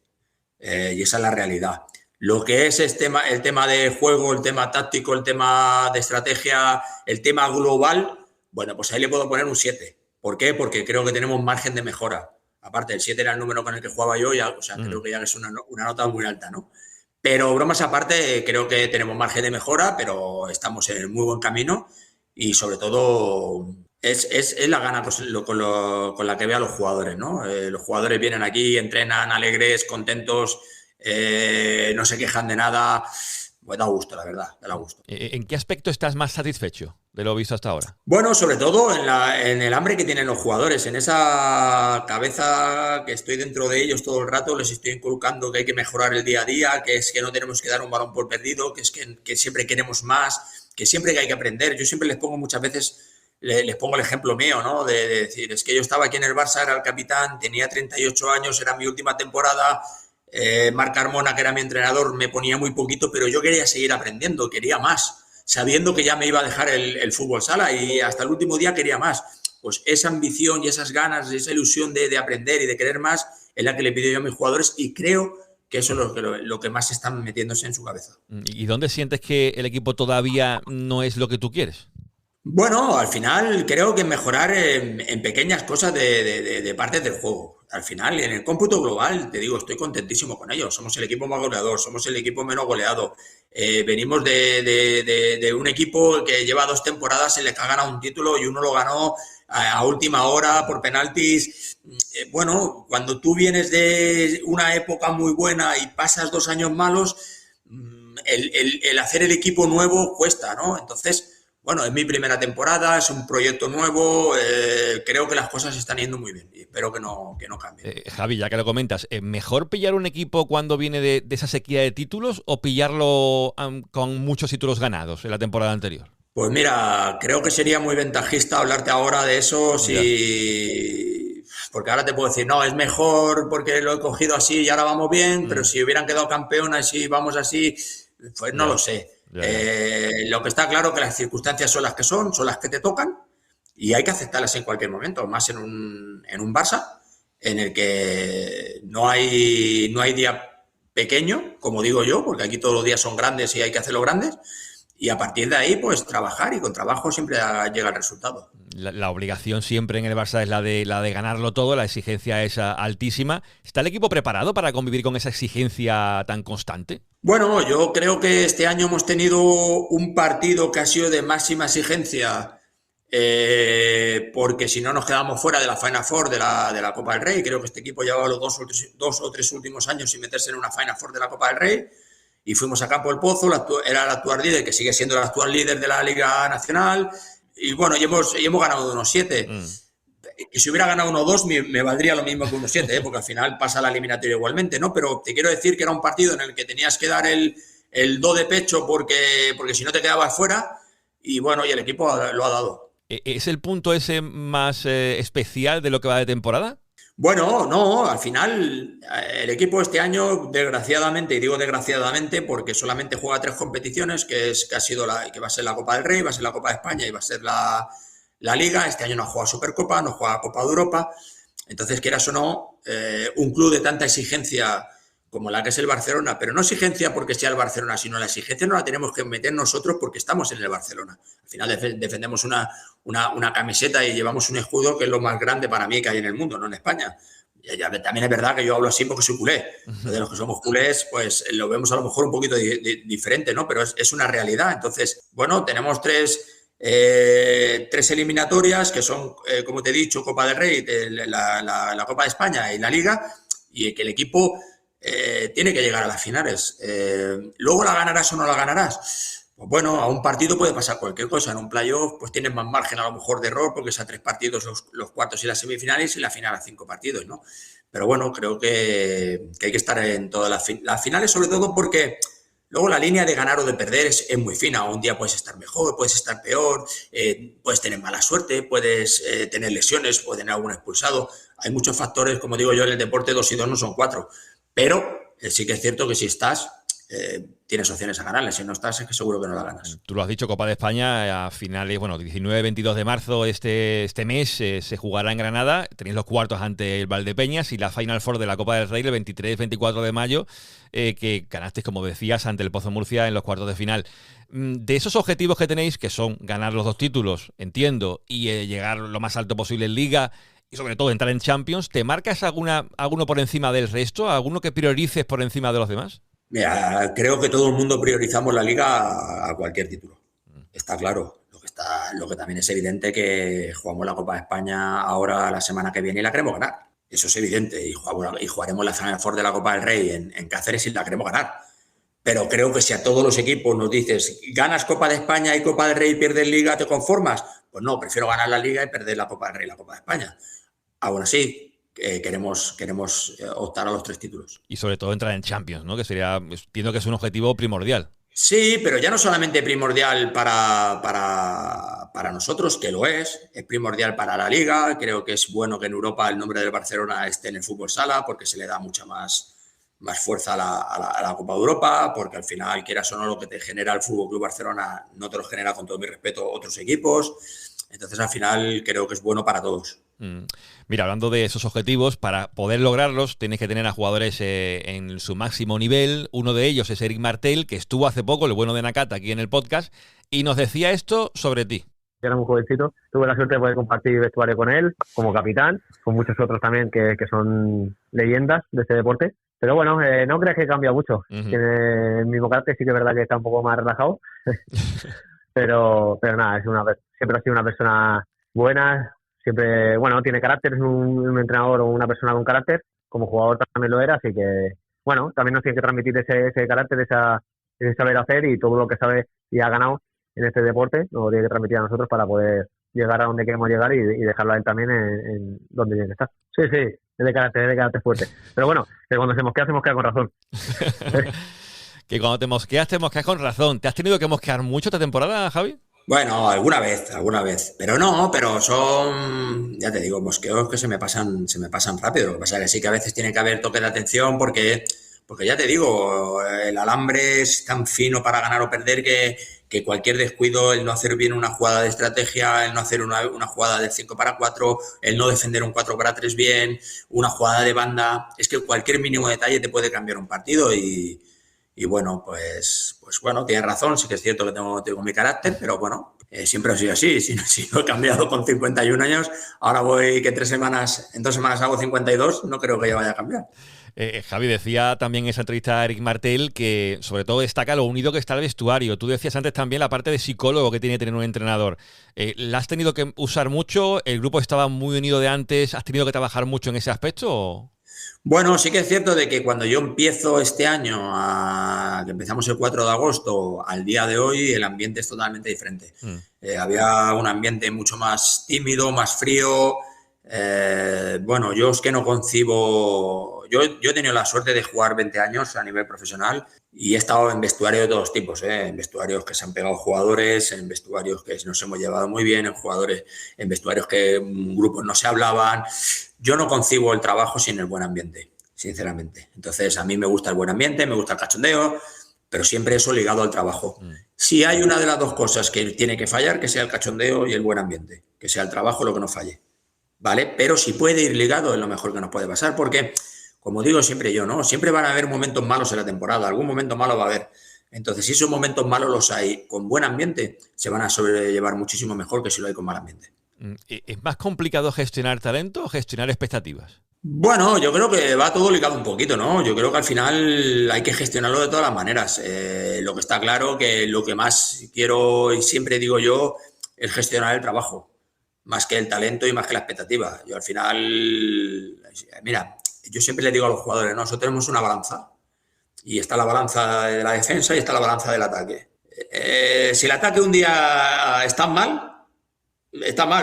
Y esa es la realidad. Lo que es el tema de juego, el tema táctico, el tema de estrategia, el tema global, bueno, pues ahí le puedo poner un 7. ¿Por qué? Porque creo que tenemos margen de mejora. Aparte, el 7 era el número con el que jugaba yo, ya, o sea, creo que ya es una nota muy alta, ¿no? Pero bromas aparte, creo que tenemos margen de mejora, pero estamos en muy buen camino y sobre todo es la gana con la que veo a los jugadores, ¿no? Los jugadores vienen aquí, entrenan alegres, contentos, no se quejan de nada. Pues da gusto, la verdad, da gusto.
¿En qué aspecto estás más satisfecho de lo visto hasta ahora?
Bueno, sobre todo en el hambre que tienen los jugadores, en esa cabeza que estoy dentro de ellos todo el rato, les estoy inculcando que hay que mejorar el día a día, que es que no tenemos que dar un balón por perdido, que es que siempre queremos más, que siempre hay que aprender. Yo siempre les pongo muchas veces les pongo el ejemplo mío, ¿no? De decir, es que yo estaba aquí en el Barça, era el capitán, tenía 38 años, era mi última temporada, Marc Carmona, que era mi entrenador, me ponía muy poquito, pero yo quería seguir aprendiendo, quería más, sabiendo que ya me iba a dejar el fútbol sala y hasta el último día quería más. Pues esa ambición y esas ganas, esa ilusión de aprender y de querer más es la que le pido yo a mis jugadores y creo que eso es lo que más están metiéndose en su cabeza.
¿Y dónde sientes que el equipo todavía no es lo que tú quieres?
Bueno, al final creo que mejorar en pequeñas cosas de partes del juego. Al final, en el cómputo global, te digo, estoy contentísimo con ellos. Somos el equipo más goleador, somos el equipo menos goleado. Venimos de un equipo que lleva 2 temporadas en las que ha ganado un título y uno lo ganó a última hora por penaltis. Bueno, cuando tú vienes de una época muy buena y pasas 2 años malos, el hacer el equipo nuevo cuesta, ¿no? Entonces, bueno, es mi primera temporada, es un proyecto nuevo, creo que las cosas están yendo muy bien y espero que no cambien.
Javi, ya que lo comentas, ¿mejor pillar un equipo cuando viene de esa sequía de títulos o pillarlo con muchos títulos ganados en la temporada anterior?
Pues mira, creo que sería muy ventajista hablarte ahora de eso, porque ahora te puedo decir, no, es mejor porque lo he cogido así y ahora vamos bien, pero si hubieran quedado campeones y vamos así, pues no lo sé. Lo que está claro que las circunstancias son las que son las que te tocan y hay que aceptarlas en cualquier momento, más en un Barça en el que no hay día pequeño, como digo yo, porque aquí todos los días son grandes y hay que hacerlo grandes y a partir de ahí pues trabajar y con trabajo siempre llega el resultado.
La obligación siempre en el Barça es la de ganarlo todo, la exigencia es altísima. ¿Está el equipo preparado para convivir con esa exigencia tan constante?
Bueno, yo creo que este año hemos tenido un partido que ha sido de máxima exigencia porque si no nos quedamos fuera de la Final Four de la Copa del Rey. Creo que este equipo llevaba los dos o tres últimos años sin meterse en una Final Four de la Copa del Rey y fuimos a Campo del Pozo, era el actual líder, que sigue siendo el actual líder de la Liga Nacional y bueno, y hemos ganado unos 7. Y si hubiera ganado 1-2 me valdría lo mismo que 1-7, porque al final pasa la eliminatoria igualmente, ¿no? Pero te quiero decir que era un partido en el que tenías que dar el do de pecho porque si no te quedabas fuera y bueno, y el equipo lo ha dado.
¿Es el punto ese más especial de lo que va de temporada?
Bueno, no, al final el equipo este año, desgraciadamente, y digo desgraciadamente porque solamente juega 3 competiciones, que va a ser la Copa del Rey, va a ser la Copa de España y va a ser la Liga. Este año no ha jugado Supercopa, no juega Copa de Europa. Entonces, quieras o no, un club de tanta exigencia como la que es el Barcelona, pero no exigencia porque sea el Barcelona, sino la exigencia no la tenemos que meter nosotros porque estamos en el Barcelona. Al final defendemos una camiseta y llevamos un escudo que es lo más grande para mí que hay en el mundo, no en España. También es verdad que yo hablo así porque soy culé. De los que somos culés, pues lo vemos a lo mejor un poquito diferente, ¿no? Pero es una realidad. Entonces, bueno, tenemos 3 eliminatorias que son, como te he dicho, Copa del Rey, la Copa de España y la Liga, y que el equipo tiene que llegar a las finales. ¿Luego la ganarás o no la ganarás? Pues bueno, a un partido puede pasar cualquier cosa. En un playoff pues tienes más margen a lo mejor de error porque es a 3 partidos los cuartos y las semifinales y la final a 5 partidos, ¿no? Pero bueno, creo que hay que estar en todas las finales, sobre todo porque luego la línea de ganar o de perder es muy fina. Un día puedes estar mejor, puedes estar peor, puedes tener mala suerte, puedes tener lesiones, puedes tener algún expulsado. Hay muchos factores, como digo yo, en el deporte 2 y 2 no son 4. Pero sí que es cierto que si estás, tienes opciones a ganarle. Si no estás, es que seguro que no la ganas.
Tú lo has dicho, Copa de España a finales, 19-22 de marzo este mes se jugará en Granada. Tenéis los cuartos ante el Valdepeñas y la Final Four de la Copa del Rey el 23-24 de mayo, que ganasteis, como decías, ante el Pozo Murcia en los cuartos de final. De esos objetivos que tenéis, que son ganar los 2 títulos, entiendo, y llegar lo más alto posible en Liga, y sobre todo entrar en Champions, ¿te marcas alguno por encima del resto? ¿Alguno que priorices por encima de los demás?
Mira, creo que todo el mundo priorizamos la Liga a cualquier título. Está claro. Lo que también es evidente que jugamos la Copa de España ahora la semana que viene y la queremos ganar. Eso es evidente. Y jugaremos la Final Four de la Copa del Rey en Cáceres y la queremos ganar. Pero creo que si a todos los equipos nos dices ganas Copa de España y Copa del Rey y pierdes Liga, ¿te conformas? Pues no, prefiero ganar la Liga y perder la Copa del Rey y la Copa de España. Aún así, queremos optar a los 3 títulos.
Y sobre todo entrar en Champions, ¿no? Que sería, entiendo que es un objetivo primordial.
Sí, pero ya no solamente primordial para nosotros, que lo es primordial para la Liga. Creo que es bueno que en Europa el nombre del Barcelona esté en el fútbol sala porque se le da mucha más fuerza a la Copa de Europa, porque al final, quieras o no, lo que te genera el Fútbol Club Barcelona no te lo genera, con todo mi respeto, otros equipos. Entonces, al final, creo que es bueno para todos.
Mira, hablando de esos objetivos, para poder lograrlos tienes que tener a jugadores en su máximo nivel. Uno de ellos es Eric Martel, que estuvo hace poco, el bueno de Nakata, aquí en el podcast, y nos decía esto sobre ti.
Yo era muy jovencito, tuve la suerte de poder compartir vestuario con él, como capitán, con muchos otros también que son leyendas de este deporte. Pero bueno, no creas que he cambiado mucho. Tiene el mismo carácter, sí que es verdad que está un poco más relajado. pero nada, siempre ha sido una persona buena. Siempre, bueno, tiene carácter, es un entrenador o una persona con carácter, como jugador también lo era, así que, bueno, también nos tiene que transmitir ese carácter, ese saber hacer, y todo lo que sabe y ha ganado en este deporte, nos lo tiene que transmitir a nosotros para poder llegar a donde queremos llegar y dejarlo a él también en donde tiene que estar. Sí, es de carácter fuerte. Pero bueno, que cuando se mosquea con razón.
Que cuando te mosqueas con razón. ¿Te has tenido que mosquear mucho esta temporada, Javi?
Bueno, alguna vez. Pero son, ya te digo, mosqueos que se me pasan rápido. Lo que pasa es que sí que a veces tiene que haber toque de atención porque ya te digo, el alambre es tan fino para ganar o perder que cualquier descuido, el no hacer bien una jugada de estrategia, el no hacer una jugada de 5-4, el no defender un 4-3 bien, una jugada de banda, es que cualquier mínimo detalle te puede cambiar un partido y bueno, pues bueno, tienes razón, sí que es cierto que tengo mi carácter, pero bueno, siempre ha sido así, si no he cambiado con 51 años, ahora voy que en 2 semanas hago 52, no creo que ya vaya a cambiar.
Javi, decía también en esa entrevista a Eric Martel que sobre todo destaca lo unido que está el vestuario. Tú decías antes también la parte de psicólogo que tiene que tener un entrenador. ¿La has tenido que usar mucho? ¿El grupo estaba muy unido de antes? ¿Has tenido que trabajar mucho en ese aspecto? ¿O?
Bueno, sí que es cierto de que cuando yo empiezo este año, que empezamos el 4 de agosto, al día de hoy el ambiente es totalmente diferente. Había un ambiente mucho más tímido, más frío. Bueno, yo es que no concibo... Yo he tenido la suerte de jugar 20 años a nivel profesional y he estado en vestuarios de todos tipos, en vestuarios que se han pegado jugadores, en vestuarios que nos hemos llevado muy bien, en vestuarios que grupos no se hablaban. Yo no concibo el trabajo sin el buen ambiente, sinceramente. Entonces, a mí me gusta el buen ambiente, me gusta el cachondeo, pero siempre eso ligado al trabajo. Si hay una de las dos cosas que tiene que fallar, que sea el cachondeo y el buen ambiente, que sea el trabajo lo que no falle, ¿vale? Pero si puede ir ligado es lo mejor que nos puede pasar, porque, como digo siempre yo, ¿no? Siempre van a haber momentos malos en la temporada, algún momento malo va a haber. Entonces, si esos momentos malos los hay con buen ambiente, se van a sobrellevar muchísimo mejor que si lo hay con mal ambiente.
¿Es más complicado gestionar talento o gestionar expectativas?
Bueno, yo creo que va todo ligado un poquito, ¿no? Yo creo que al final hay que gestionarlo de todas las maneras. Lo que está claro que lo que más quiero y siempre digo yo es gestionar el trabajo, más que el talento y más que la expectativa. Yo al final, mira, yo siempre le digo a los jugadores, ¿no? Nosotros tenemos una balanza y está la balanza de la defensa y está la balanza del ataque. Si el ataque un día está mal,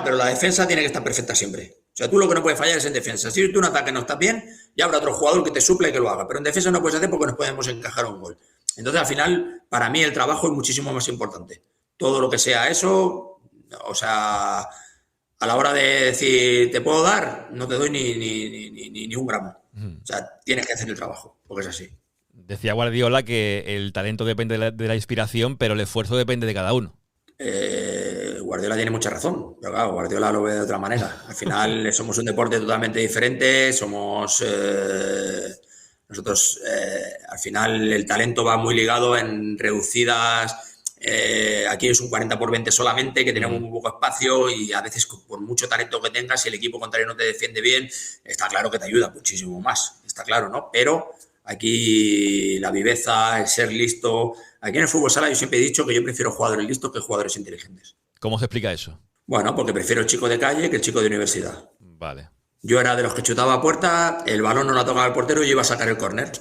pero la defensa tiene que estar perfecta siempre. O sea, tú lo que no puedes fallar es en defensa. Si tú un ataque no estás bien, ya habrá otro jugador que te suple y que lo haga. Pero en defensa no puedes hacer porque nos podemos encajar un gol. Entonces, al final, para mí el trabajo es muchísimo más importante. Todo lo que sea eso, o sea, a la hora de decir, ¿te puedo dar? No te doy ni un gramo. O sea, tienes que hacer el trabajo, porque es así.
Decía Guardiola que el talento depende de la inspiración, pero el esfuerzo depende de cada uno.
Guardiola tiene mucha razón, pero claro, Guardiola lo ve de otra manera. Al final somos un deporte totalmente diferente, nosotros al final el talento va muy ligado en reducidas, aquí es un 40/20 solamente, que tenemos muy poco espacio y a veces por mucho talento que tengas, si el equipo contrario no te defiende bien, está claro que te ayuda muchísimo más, está claro, ¿no? Pero aquí la viveza, el ser listo. Aquí en el fútbol sala yo siempre he dicho que yo prefiero jugadores listos que jugadores inteligentes.
¿Cómo se explica eso?
Bueno, porque prefiero el chico de calle que el chico de universidad.
Vale.
Yo era de los que chutaba a puerta, el balón no la tocaba el portero y iba a sacar el córner.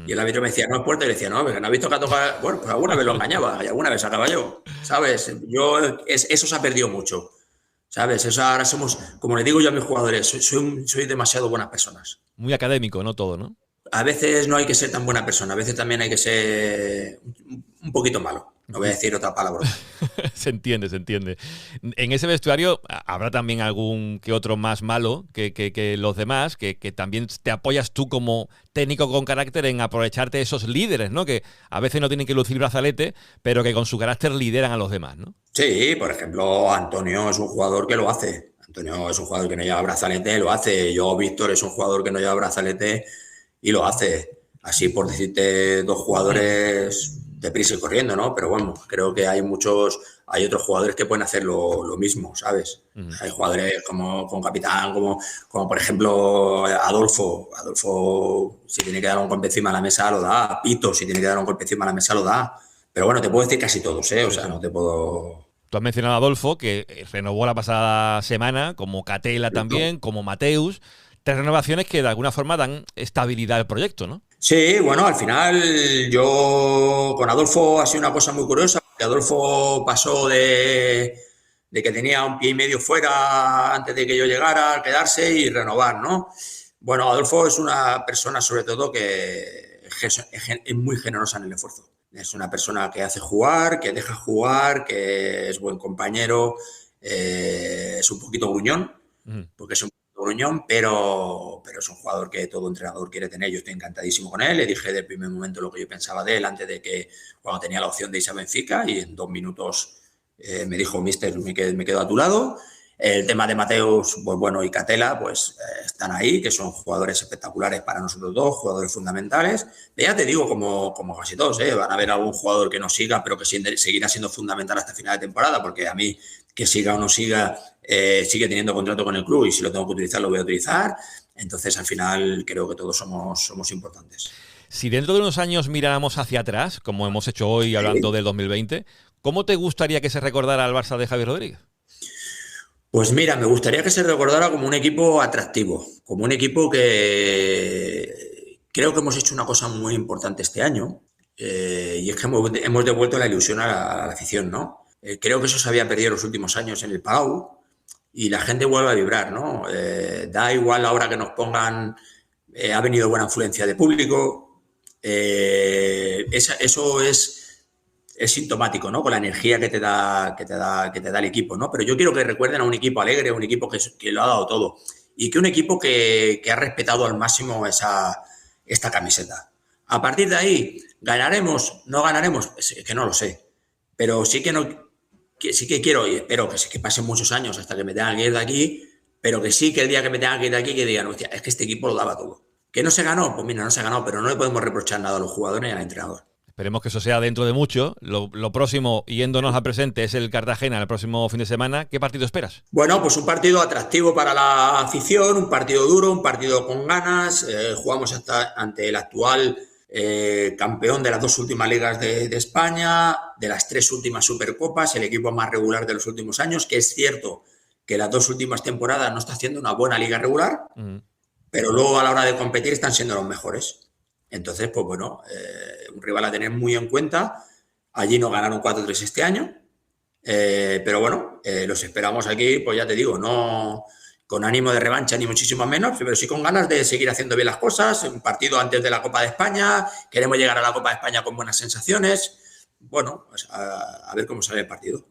Y el árbitro me decía, no es puerta, y le decía, no, ¿no has visto que ha tocado? Bueno, pues alguna vez lo engañaba y alguna vez sacaba yo, ¿sabes? Eso se ha perdido mucho, ¿sabes? Eso ahora somos, como le digo yo a mis jugadores, soy demasiado buenas personas.
Muy académico, ¿no? Todo, ¿no?
A veces no hay que ser tan buena persona, a veces también hay que ser un poquito malo. No voy a decir otra palabra.
Se entiende. En ese vestuario habrá también algún que otro más malo que los demás, que también te apoyas tú como técnico con carácter en aprovecharte de esos líderes, ¿no? Que a veces no tienen que lucir brazalete, pero que con su carácter lideran a los demás, ¿no?
Sí, por ejemplo, Antonio es un jugador que lo hace. Antonio es un jugador que no lleva brazalete, lo hace. Yo, Víctor, es un jugador que no lleva brazalete y lo hace. Así por decirte 2 jugadores deprisa y corriendo, ¿no? Pero bueno, creo que hay otros jugadores que pueden hacer lo mismo, ¿sabes? Hay jugadores como Capitán, como por ejemplo Adolfo. Adolfo, si tiene que dar un golpe encima de la mesa, lo da. Pito, si tiene que dar un golpe encima de la mesa, lo da. Pero bueno, te puedo decir casi todos, ¿eh? O sea, no te puedo...
Tú has mencionado a Adolfo, que renovó la pasada semana, como Catela también, como Mateus. 3 renovaciones que de alguna forma dan estabilidad al proyecto, ¿no?
Sí, bueno, al final yo con Adolfo ha sido una cosa muy curiosa, porque Adolfo pasó de que tenía un pie y medio fuera antes de que yo llegara, a quedarse y renovar, ¿no? Bueno, Adolfo es una persona sobre todo que es muy generosa en el esfuerzo. Es una persona que hace jugar, que deja jugar, que es buen compañero, es un poquito gruñón, porque es un gruñón, pero es un jugador que todo entrenador quiere tener. Yo estoy encantadísimo con él. Le dije desde el primer momento lo que yo pensaba de él antes de que, cuando tenía la opción de irse a Benfica, y en 2 minutos me dijo, mister, me quedo a tu lado. El tema de Mateus, pues bueno, y Catela, pues están ahí, que son jugadores espectaculares para nosotros dos, jugadores fundamentales. Pero ya te digo, como casi todos, van a haber algún jugador que no siga, pero que seguirá siendo fundamental hasta final de temporada, porque a mí, que siga o no siga, sigue teniendo contrato con el club, y si lo tengo que utilizar, lo voy a utilizar. Entonces, al final, creo que todos somos importantes.
Si dentro de unos años miráramos hacia atrás, como hemos hecho hoy hablando del 2020, ¿cómo te gustaría que se recordara al Barça de Javi Rodríguez?
Pues mira, me gustaría que se recordara como un equipo atractivo, como un equipo que creo que hemos hecho una cosa muy importante este año, y es que hemos devuelto la ilusión a la afición, ¿no? Creo que eso se había perdido en los últimos años en el Palau, y la gente vuelve a vibrar, ¿no? Da igual ahora que nos pongan, ha venido buena influencia de público, eso es sintomático, ¿no? Con la energía que te da el equipo, ¿no? Pero yo quiero que recuerden a un equipo alegre, un equipo que lo ha dado todo, y que un equipo que ha respetado al máximo esta camiseta. A partir de ahí, ¿ganaremos? ¿No ganaremos? Es que no lo sé, pero sí que quiero, y espero que pasen muchos años hasta que me tengan que ir de aquí, pero que sí que el día que me tengan que ir de aquí, que digan, hostia, es que este equipo lo daba todo. ¿Que no se ganó? Pues mira, no se ganó, pero no le podemos reprochar nada a los jugadores ni al entrenador.
Esperemos que eso sea dentro de mucho. Lo próximo, yéndonos al presente, es el Cartagena el próximo fin de semana. ¿Qué partido esperas?
Bueno, pues un partido atractivo para la afición, un partido duro, un partido con ganas. Jugamos ante el actual campeón de las 2 últimas ligas de España, de las 3 últimas Supercopas, el equipo más regular de los últimos años, que es cierto que las 2 últimas temporadas no está haciendo una buena liga regular, pero luego a la hora de competir están siendo los mejores. Entonces, pues bueno, un rival a tener muy en cuenta. Allí no ganaron 4-3 este año, pero bueno, los esperamos aquí, pues ya te digo, no con ánimo de revancha ni muchísimo menos, pero sí con ganas de seguir haciendo bien las cosas. Un partido antes de la Copa de España, queremos llegar a la Copa de España con buenas sensaciones. Bueno, pues a ver cómo sale el partido.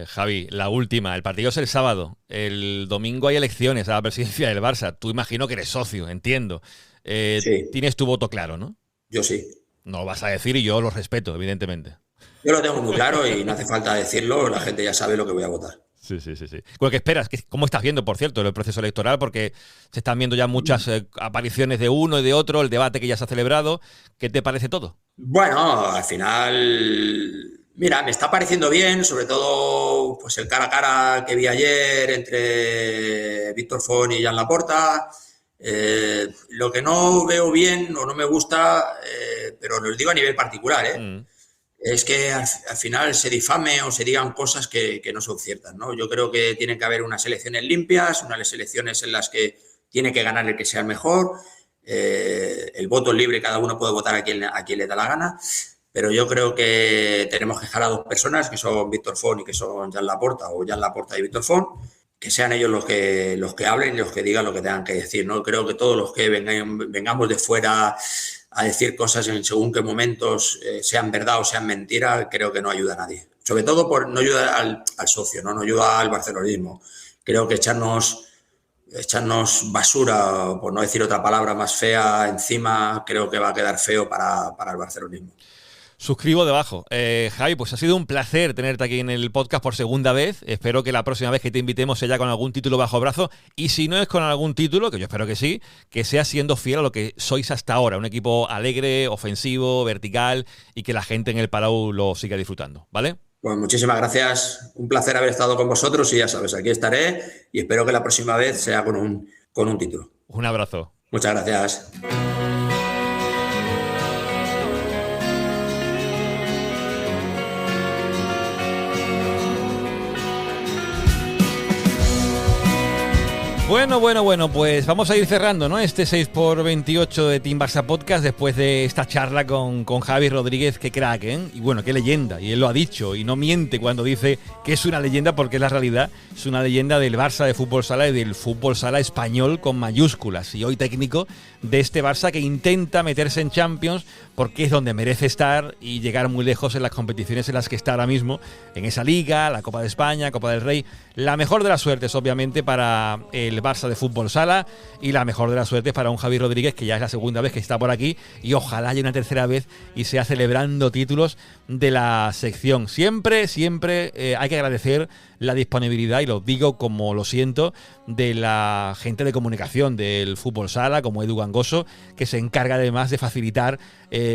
Javi, la última, el partido es el sábado, el domingo hay elecciones a la presidencia del Barça. Tú imagino que eres socio, entiendo.
Sí.
Tienes tu voto claro, ¿no?
Yo sí.
No lo vas a decir y yo lo respeto, evidentemente.
Yo lo tengo muy claro y no hace falta decirlo, la gente ya sabe lo que voy a votar.
Sí. Bueno, ¿qué esperas? ¿Cómo estás viendo, por cierto, el proceso electoral? Porque se están viendo ya muchas apariciones de uno y de otro, el debate que ya se ha celebrado. ¿Qué te parece todo?
Bueno, al final, mira, me está pareciendo bien, sobre todo pues el cara a cara que vi ayer entre Víctor Font y Joan Laporta. Lo que no veo bien o no me gusta, pero lo digo a nivel particular, es que al final se difame o se digan cosas que no son ciertas, ¿no? Yo creo que tiene que haber unas elecciones limpias, unas elecciones en las que tiene que ganar el que sea el mejor. El voto es libre, cada uno puede votar a quien le da la gana, pero yo creo que tenemos que dejar a 2 personas, que son Víctor Font y que son Joan Laporta, o Joan Laporta y Víctor Font, que sean ellos los que hablen y los que digan lo que tengan que decir, ¿no? Creo que todos los que vengamos de fuera decir cosas en según qué momentos, sean verdad o sean mentira, creo que no ayuda a nadie. Sobre todo no ayuda al socio, ¿no? No ayuda al barcelonismo. Creo que echarnos basura, por no decir otra palabra más fea, encima, creo que va a quedar feo para el barcelonismo.
Suscribo debajo. Javi, pues ha sido un placer tenerte aquí en el podcast por segunda vez. Espero que la próxima vez que te invitemos sea ya con algún título bajo brazo. Y si no es con algún título, que yo espero que sí, que sea siendo fiel a lo que sois hasta ahora. Un equipo alegre, ofensivo, vertical y que la gente en el Palau lo siga disfrutando, ¿vale?
Pues muchísimas gracias. Un placer haber estado con vosotros y ya sabes, aquí estaré y espero que la próxima vez sea con un título.
Un abrazo.
Muchas gracias.
Bueno, pues vamos a ir cerrando, ¿no? Este 6x28 de Team Barça Podcast después de esta charla con Javi Rodríguez, qué crack, ¿eh? Y bueno, qué leyenda, y él lo ha dicho, y no miente cuando dice que es una leyenda porque es la realidad, es una leyenda del Barça de fútbol sala y del fútbol sala español con mayúsculas, y hoy técnico de este Barça que intenta meterse en Champions porque es donde merece estar y llegar muy lejos en las competiciones en las que está ahora mismo, en esa liga, la Copa de España, Copa del Rey. La mejor de las suertes, obviamente, para el Barça de fútbol sala y la mejor de las suertes para un Javi Rodríguez, que ya es la segunda vez que está por aquí y ojalá haya una tercera vez y sea celebrando títulos de la sección. Siempre hay que agradecer la disponibilidad, y lo digo como lo siento, de la gente de comunicación del fútbol sala, como Edu Gangoso, que se encarga además de facilitar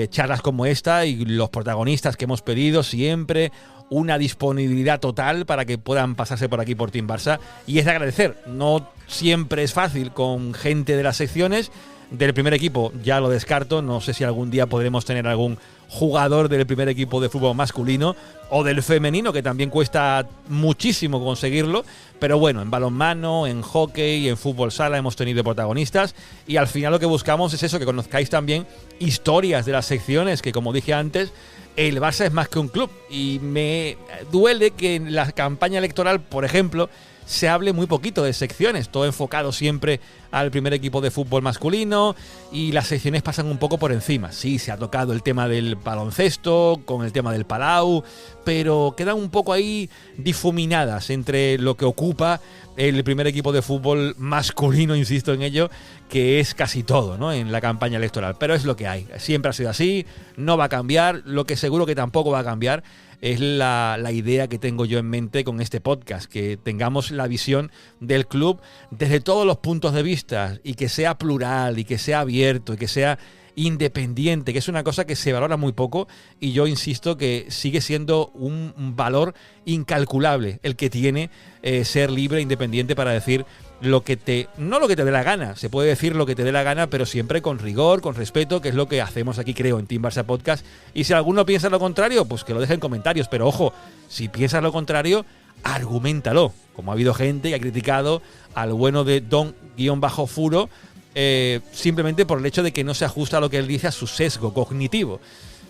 charlas como esta y los protagonistas que hemos pedido, siempre una disponibilidad total para que puedan pasarse por aquí por Team Barça, y es de agradecer. No siempre es fácil con gente de las secciones. Del primer equipo ya lo descarto, no sé si algún día podremos tener algún jugador del primer equipo de fútbol masculino o del femenino, que también cuesta muchísimo conseguirlo, pero bueno, en balonmano, en hockey, en fútbol sala hemos tenido protagonistas, y al final lo que buscamos es eso, que conozcáis también historias de las secciones, que como dije antes, el Barça es más que un club, y me duele que en la campaña electoral, por ejemplo, se hable muy poquito de secciones, todo enfocado siempre al primer equipo de fútbol masculino, y las secciones pasan un poco por encima. Sí, se ha tocado el tema del baloncesto, con el tema del Palau, pero quedan un poco ahí difuminadas entre lo que ocupa el primer equipo de fútbol masculino, insisto en ello, que es casi todo, ¿no?, en la campaña electoral. Pero es lo que hay, siempre ha sido así, no va a cambiar. Lo que seguro que tampoco va a cambiar es la idea que tengo yo en mente con este podcast, que tengamos la visión del club desde todos los puntos de vista, y que sea plural, y que sea abierto, y que sea independiente, que es una cosa que se valora muy poco, y yo insisto que sigue siendo un valor incalculable el que tiene ser libre e independiente para decir no lo que te dé la gana, se puede decir lo que te dé la gana, pero siempre con rigor, con respeto, que es lo que hacemos aquí, creo, en Team Barça Podcast. Y si alguno piensa lo contrario, pues que lo deje en comentarios, pero ojo, si piensas lo contrario, argumentalo, como ha habido gente que ha criticado al bueno de Don-Furo simplemente por el hecho de que no se ajusta a lo que él dice a su sesgo cognitivo.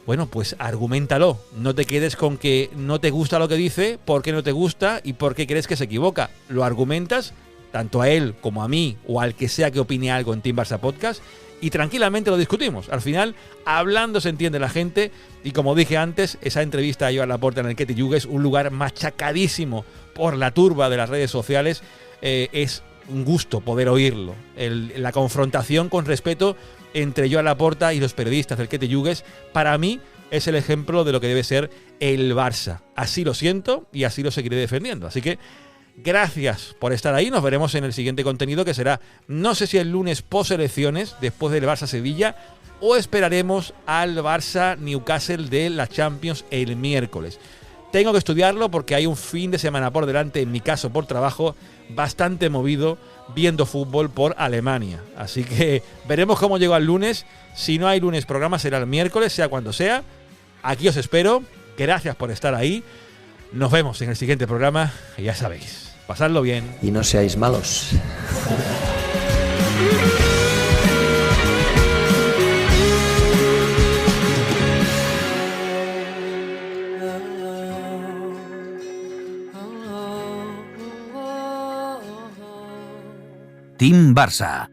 Bueno, pues argumentalo, no te quedes con que no te gusta lo que dice, por qué no te gusta y por qué crees que se equivoca. Lo argumentas tanto a él como a mí o al que sea que opine algo en Team Barça Podcast, y tranquilamente lo discutimos. Al final, hablando se entiende la gente, y como dije antes, esa entrevista a Joan Laporta en el Ketty Yugues, un lugar machacadísimo por la turba de las redes sociales, es un gusto poder oírlo. La confrontación con respeto entre Joan Laporta y los periodistas del Ketty Yugues, para mí, es el ejemplo de lo que debe ser el Barça. Así lo siento y así lo seguiré defendiendo. Así que gracias por estar ahí. Nos veremos en el siguiente contenido, que será, no sé si el lunes post elecciones, después del Barça-Sevilla, o esperaremos al Barça-Newcastle de la Champions el miércoles. Tengo que estudiarlo porque hay un fin de semana por delante, en mi caso por trabajo, bastante movido viendo fútbol por Alemania. Así que veremos cómo llego al lunes. Si no hay lunes programa, será el miércoles, sea cuando sea. Aquí os espero. Gracias por estar ahí. Nos vemos en el siguiente programa. Y ya sabéis, pasadlo bien.
Y no seáis malos.
Team Barça,